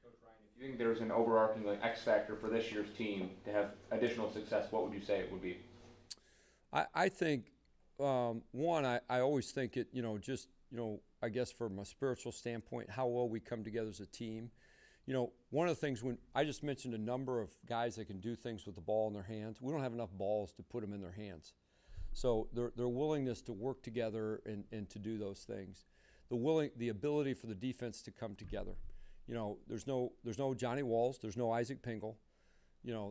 Speaker 4: Coach Ryan, if you think there's an overarching like X factor for this year's team to have additional success, what would you say it would be?
Speaker 2: I think, one, I always think it, just, I guess from a spiritual standpoint, how well we come together as a team. One of the things when I just mentioned a number of guys that can do things with the ball in their hands, we don't have enough balls to put them in their hands. So their willingness to work together and to do those things. The ability for the defense to come together. There's no Johnny Walls, there's no Isaac Pingle.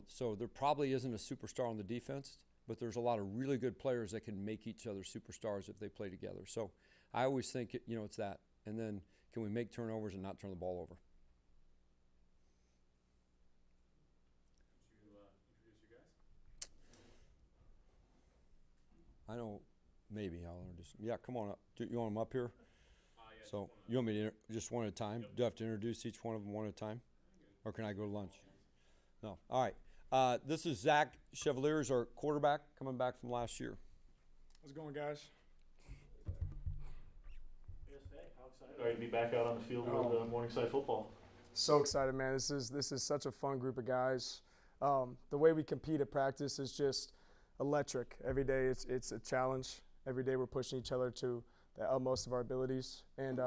Speaker 2: So there probably isn't a superstar on the defense, but there's a lot of really good players that can make each other superstars if they play together. So I always think it's that. And then can we make turnovers and not turn the ball over?
Speaker 1: Would you introduce your guys?
Speaker 2: I know, maybe I'll introduce them. Yeah, come on up. You want them up here?
Speaker 1: Yeah,
Speaker 2: So you want me to just one at a time? Do I have to introduce each one of them one at a time? Or can I go to lunch? No. All right. This is Zach Chevaliers, our quarterback, coming back from last year.
Speaker 7: How's it going, guys?
Speaker 16: How excited are you to be back out on the field with Morningside football?
Speaker 7: So excited, man. This is such a fun group of guys. The way we compete at practice is just electric. Every day it's a challenge. Every day we're pushing each other to the utmost of our abilities. And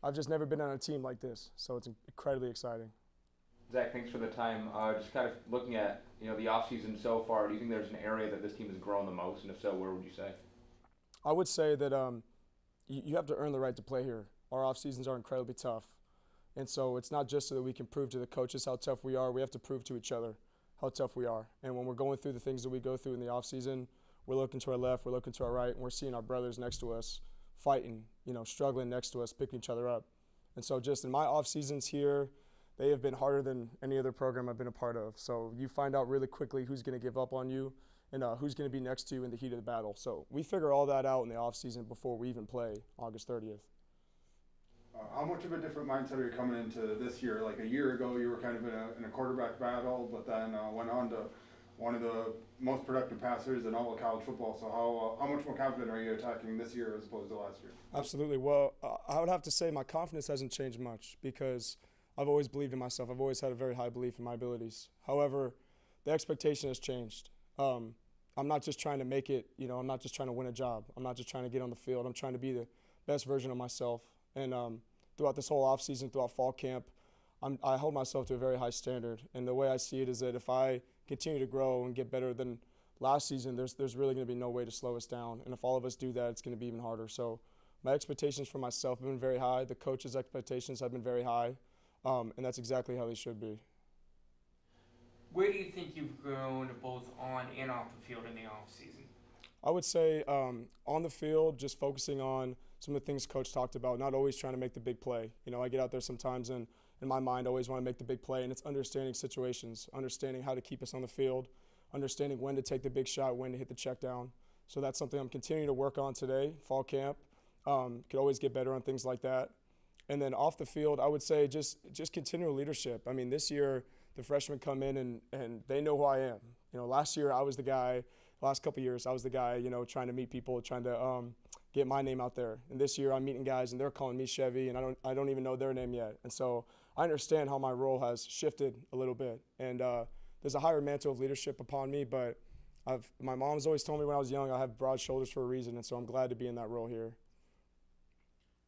Speaker 7: I've just never been on a team like this, so it's incredibly exciting.
Speaker 4: Zach, thanks for the time. Just kind of looking at the offseason so far, do you think there's an area that this team has grown the most? And if so, where would you say?
Speaker 7: I would say that you have to earn the right to play here. Our off seasons are incredibly tough. And so it's not just so that we can prove to the coaches how tough we are. We have to prove to each other how tough we are. And when we're going through the things that we go through in the off season, we're looking to our left, we're looking to our right, and we're seeing our brothers next to us fighting, struggling next to us, picking each other up. And so just in my off seasons here, they have been harder than any other program I've been a part of. So you find out really quickly who's going to give up on you and who's going to be next to you in the heat of the battle. So we figure all that out in the off season before we even play August 30th.
Speaker 6: How much of a different mindset are you coming into this year? Like a year ago, you were kind of in a quarterback battle, but then went on to one of the most productive passers in all of college football. So how much more confident are you attacking this year as opposed to last year?
Speaker 7: Absolutely. Well, I would have to say my confidence hasn't changed much because I've always believed in myself. I've always had a very high belief in my abilities. However, the expectation has changed. I'm not just trying to make it, I'm not just trying to win a job. I'm not just trying to get on the field. I'm trying to be the best version of myself. And throughout this whole offseason, throughout fall camp, I hold myself to a very high standard. And the way I see it is that if I continue to grow and get better than last season, there's really going to be no way to slow us down. And if all of us do that, it's going to be even harder. So my expectations for myself have been very high. The coaches' expectations have been very high. And that's exactly how they should be.
Speaker 5: Where do you think you've grown both on and off the field in the off season?
Speaker 7: I would say on the field, just focusing on some of the things Coach talked about, not always trying to make the big play. I get out there sometimes and in my mind I always want to make the big play, and it's understanding situations, understanding how to keep us on the field, understanding when to take the big shot, when to hit the check down. So that's something I'm continuing to work on today, fall camp. Could always get better on things like that. And then off the field, I would say just continual leadership. I mean, this year the freshmen come in and they know who I am. Last year I was the guy. Last couple of years I was the guy, trying to meet people, trying to get my name out there. And this year I'm meeting guys and they're calling me Chevy, and I don't even know their name yet. And so I understand how my role has shifted a little bit. And there's a higher mantle of leadership upon me, but my mom's always told me when I was young I have broad shoulders for a reason, and so I'm glad to be in that role here.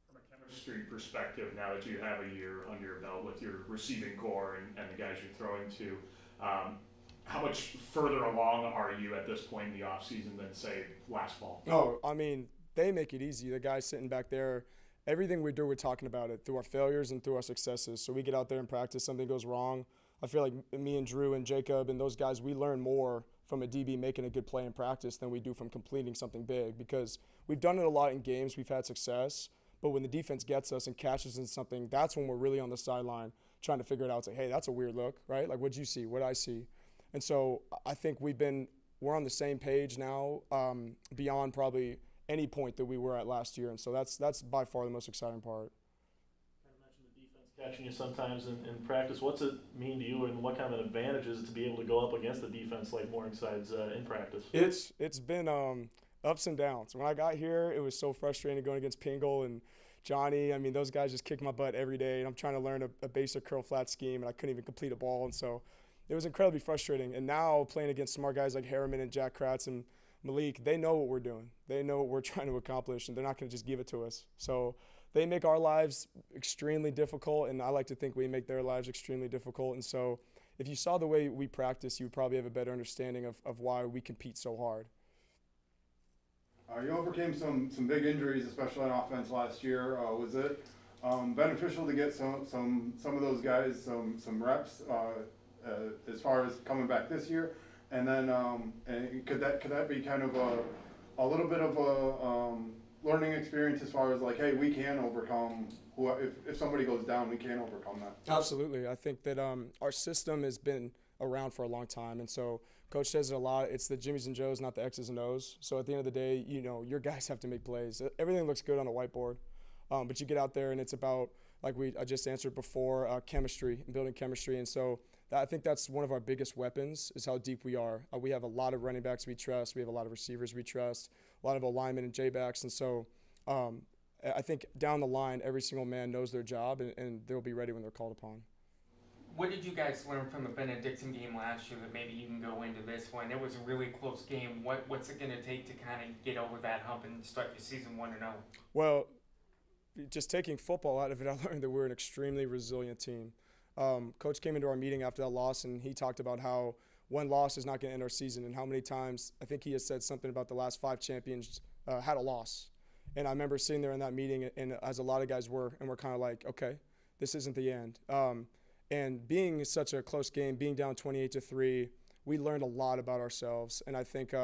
Speaker 3: From a chemistry perspective, now that you have a year under your belt with your receiving core and the guys you're throwing to, how much further along are you at this point in the offseason than, say, last fall?
Speaker 7: Oh, I mean, they make it easy. The guys sitting back there, everything we do, we're talking about it through our failures and through our successes. So we get out there and practice, something goes wrong. I feel like me and Drew and Jacob and those guys, we learn more from a DB making a good play in practice than we do from completing something big, because we've done it a lot in games. We've had success. But when the defense gets us and catches in something, that's when we're really on the sideline trying to figure it out. Say, hey, that's a weird look, right? Like, what'd you see? What'd I see? And so I think we've been we're on the same page now, beyond probably any point that we were at last year. And so that's by far the most exciting part.
Speaker 16: Catching you sometimes in practice. What's it mean to you, and what kind of an advantage is it to be able to go up against the defense like Morningside's in practice?
Speaker 7: It's been ups and downs. When I got here, it was so frustrating going against Pingle and Johnny. I mean, those guys just kick my butt every day, and I'm trying to learn a basic curl flat scheme, and I couldn't even complete a ball, and so it was incredibly frustrating. And now playing against smart guys like Harriman and Jack Kratz and Malik, they know what we're doing. They know what we're trying to accomplish, and they're not going to just give it to us. So they make our lives extremely difficult, and I like to think we make their lives extremely difficult. And so if you saw the way we practice, you would probably have a better understanding of why we compete so hard.
Speaker 6: You overcame some big injuries, especially on offense last year. Was it beneficial to get some of those guys some reps as far as coming back this year? And then and could that be kind of a little bit of a learning experience as far as like, hey, we can overcome if somebody goes down, we can overcome that?
Speaker 7: Absolutely. I think that our system has been around for a long time, and so Coach says it a lot. It's the Jimmies and Joes, not the X's and O's. So at the end of the day, your guys have to make plays. Everything looks good on a whiteboard, but you get out there and it's about, like I just answered before, chemistry and building chemistry. And so I think that's one of our biggest weapons is how deep we are. We have a lot of running backs we trust. We have a lot of receivers we trust, a lot of alignment and J-backs. And so I think down the line, every single man knows their job and they'll be ready when they're called upon.
Speaker 5: What did you guys learn from the Benedictine game last year that maybe you can go into this one? It was a really close game. What's it going to take to kind of get over that hump and start your season 1-0?
Speaker 7: Well, just taking football out of it, I learned that we're an extremely resilient team. Coach came into our meeting after that loss, and he talked about how one loss is not going to end our season, and how many times I think he has said something about the last 5 champions had a loss. And I remember sitting there in that meeting, and as a lot of guys were, and we're kind of like, okay, this isn't the end. And being such a close game, being down 28-3, we learned a lot about ourselves. And I think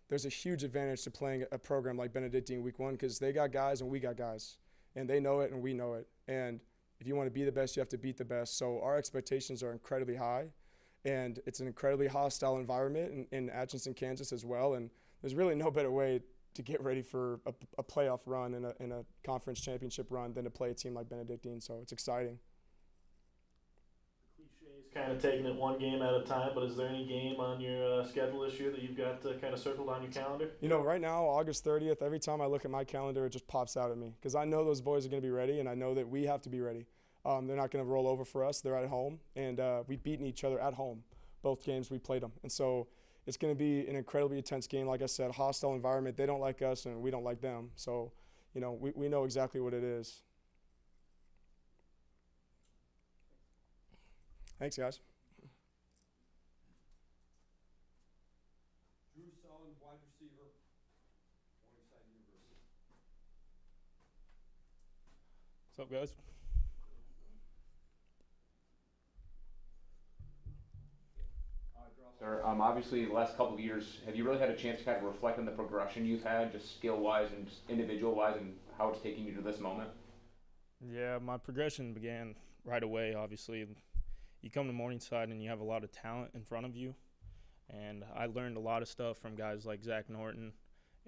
Speaker 7: there's a huge advantage to playing a program like Benedictine week 1 because they got guys and we got guys. And they know it and we know it. And if you want to be the best, you have to beat the best. So our expectations are incredibly high. And it's an incredibly hostile environment in Atchison, Kansas as well. And there's really no better way to get ready for a playoff run and a conference championship run than to play a team like Benedictine. So it's exciting.
Speaker 16: Kind of taking it one game at a time, but is there any game on your schedule this year that you've got kind of circled on your calendar?
Speaker 7: Right now, August 30th, every time I look at my calendar, it just pops out at me because I know those boys are going to be ready, and I know that we have to be ready. They're not going to roll over for us. They're at home, and we've beaten each other at home. Both games we played them, and so it's going to be an incredibly intense game. Like I said, hostile environment. They don't like us, and we don't like them. So, we know exactly what it is. Thanks, guys.
Speaker 2: Drew Sullen, wide receiver, Morningside University.
Speaker 9: What's up, guys?
Speaker 4: Sir, obviously the last couple of years, have you really had a chance to kind of reflect on the progression you've had, just skill-wise and just individual-wise, and how it's taking you to this moment?
Speaker 9: Yeah, my progression began right away, obviously. You come to Morningside and you have a lot of talent in front of you, and I learned a lot of stuff from guys like Zach Norton,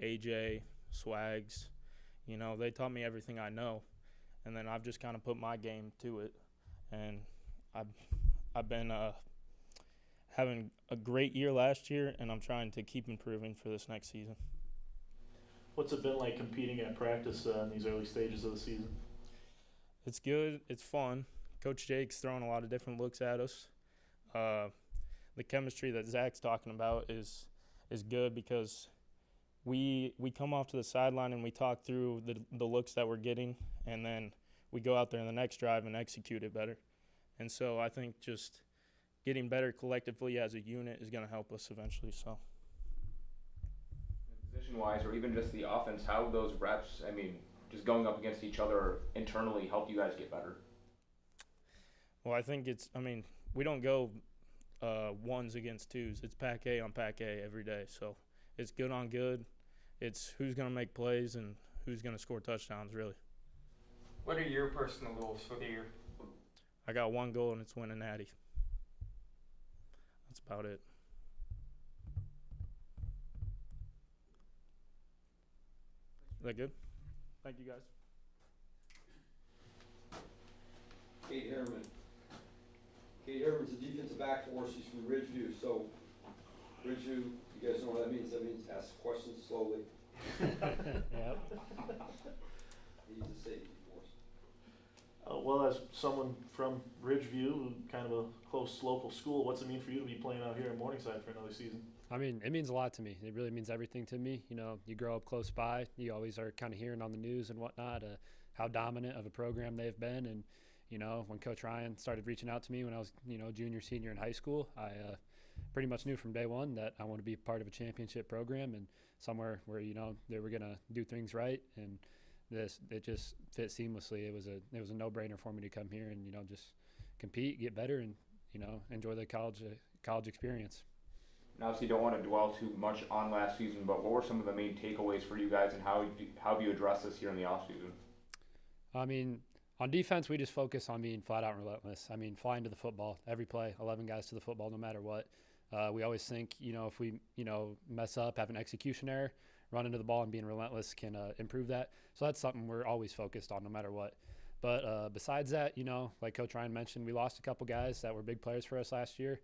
Speaker 9: AJ, Swags. They taught me everything I know, and then I've just kind of put my game to it, and I've been having a great year last year, and I'm trying to keep improving for this next season.
Speaker 16: What's it been like competing at practice in these early stages of the season?
Speaker 9: It's good. It's fun. Coach Jake's throwing a lot of different looks at us. The chemistry that Zach's talking about is good because we come off to the sideline and we talk through the looks that we're getting, and then we go out there in the next drive and execute it better. And so I think just getting better collectively as a unit is going to help us eventually. So,
Speaker 4: position-wise, or even just the offense, how those reps, just going up against each other internally, help you guys get better?
Speaker 9: Well, I think we don't go ones against twos. It's pack A on pack A every day. So it's good on good. It's who's going to make plays and who's going to score touchdowns, really.
Speaker 5: What are your personal goals for the year?
Speaker 9: I got one goal, and it's win a natty. That's about it. Is that good? Thank you, guys.
Speaker 2: Kate Harriman. Kate Harriman's a defensive back for us. She's from Ridgeview. So, Ridgeview, you guys know what that means? That means ask questions slowly.
Speaker 9: Yep.
Speaker 2: He's a safety for us.
Speaker 16: Well, as someone from Ridgeview, kind of a close local school, what's it mean for you to be playing out here in Morningside for another season?
Speaker 10: I mean, it means a lot to me. It really means everything to me. You know, you grow up close by. You always are kind of hearing on the news and whatnot how dominant of a program they've been. And, you know, when Coach Ryan started reaching out to me when I was, you know, junior, senior in high school, I pretty much knew from day one that I want to be part of a championship program and somewhere where, you know, they were going to do things right. And it just fit seamlessly. It was a no-brainer for me to come here and, you know, just compete, get better, and, you know, enjoy the college experience.
Speaker 4: And obviously, you don't want to dwell too much on last season, but what were some of the main takeaways for you guys, and how have you addressed this here in the offseason?
Speaker 10: I mean, on defense, we just focus on being flat out relentless. I mean, flying to the football every play, 11 guys to the football, no matter what. We always think, you know, if we, you know, mess up, have an execution error, run into the ball and being relentless can improve that. So that's something we're always focused on, no matter what. But besides that, you know, like Coach Ryan mentioned, we lost a couple guys that were big players for us last year.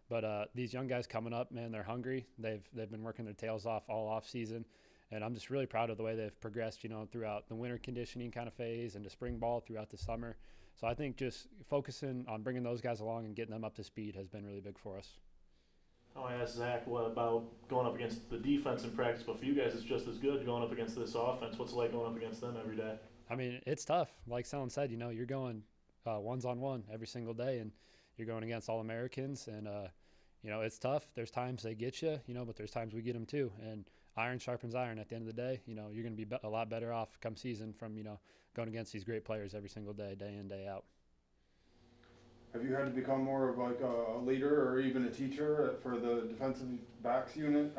Speaker 10: But these young guys coming up, man, they're hungry. They've been working their tails off all off season, and I'm just really proud of the way they've progressed, you know, throughout the winter conditioning kind of phase and the spring ball throughout the summer. So I think just focusing on bringing those guys along and getting them up to speed has been really big for us.
Speaker 16: I asked Zach what about going up against the defense in practice, but for you guys, it's just as good going up against this offense. What's it like going up against them every day?
Speaker 10: I mean, it's tough. Like Selen said, you know, you're going ones-on-one every single day, and you're going against All-Americans, and you know, it's tough. There's times they get you, you know, but there's times we get them too. And iron sharpens iron at the end of the day. You know, you're going to be a lot better off come season from, you know, going against these great players every single day, day in, day out.
Speaker 6: Have you had to become more of like a leader or even a teacher for the defensive backs unit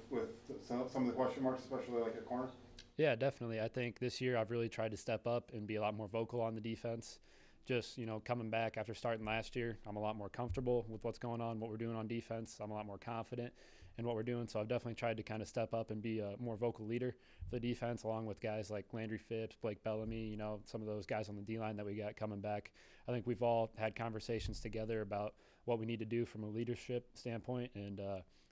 Speaker 6: with some of the question marks, especially like at corner?
Speaker 10: Yeah, definitely. I think this year I've really tried to step up and be a lot more vocal on the defense. Just, you know, coming back after starting last year, I'm a lot more comfortable with what's going on, what we're doing on defense. I'm a lot more confident in what we're doing. So I've definitely tried to kind of step up and be a more vocal leader for the defense, along with guys like Landry Phipps, Blake Bellamy, you know, some of those guys on the D-line that we got coming back. I think we've all had conversations together about what we need to do from a leadership standpoint and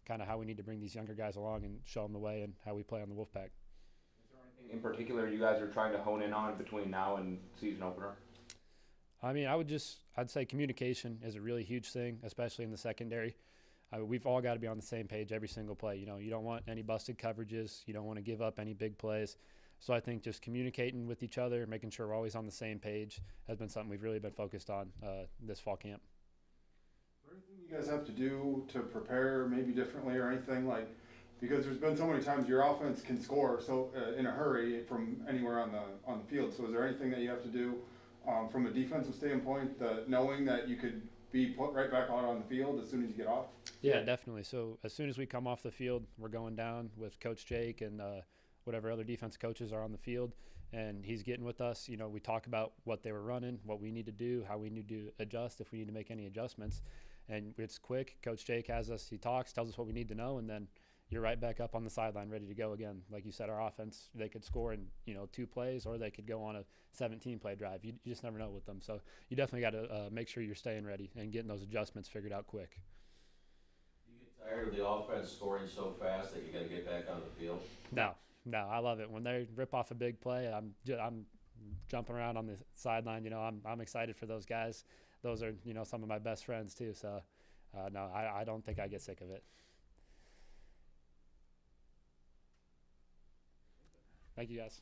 Speaker 10: kind of how we need to bring these younger guys along and show them the way and how we play on the Wolfpack.
Speaker 4: Is there anything in particular you guys are trying to hone in on between now and season opener?
Speaker 10: I mean, I'd say communication is a really huge thing, especially in the secondary. We've all got to be on the same page every single play. You know, you don't want any busted coverages. You don't want to give up any big plays. So I think just communicating with each other, making sure we're always on the same page has been something we've really been focused on this fall camp.
Speaker 6: Is there anything you guys have to do to prepare maybe differently or anything like, because there's been so many times your offense can score so in a hurry from anywhere on the field. So is there anything that you have to do from a defensive standpoint, knowing that you could be put right back out on the field as soon as you get off?
Speaker 10: Yeah, definitely. So as soon as we come off the field, we're going down with Coach Jake and whatever other defense coaches are on the field, and he's getting with us. You know, we talk about what they were running, what we need to do, how we need to adjust, if we need to make any adjustments. And it's quick. Coach Jake has us, he talks, tells us what we need to know, and then you're right back up on the sideline ready to go again. Like you said, our offense, they could score in, you know, 2 plays, or they could go on a 17-play drive. You just never know with them. So you definitely got to make sure you're staying ready and getting those adjustments figured out quick.
Speaker 8: You get tired of the offense scoring so fast that you got to get back on the field?
Speaker 10: No, I love it. When they rip off a big play, I'm jumping around on the sideline. You know, I'm excited for those guys. Those are, you know, some of my best friends too. So, no, I don't think I get sick of it. Thank you, guys.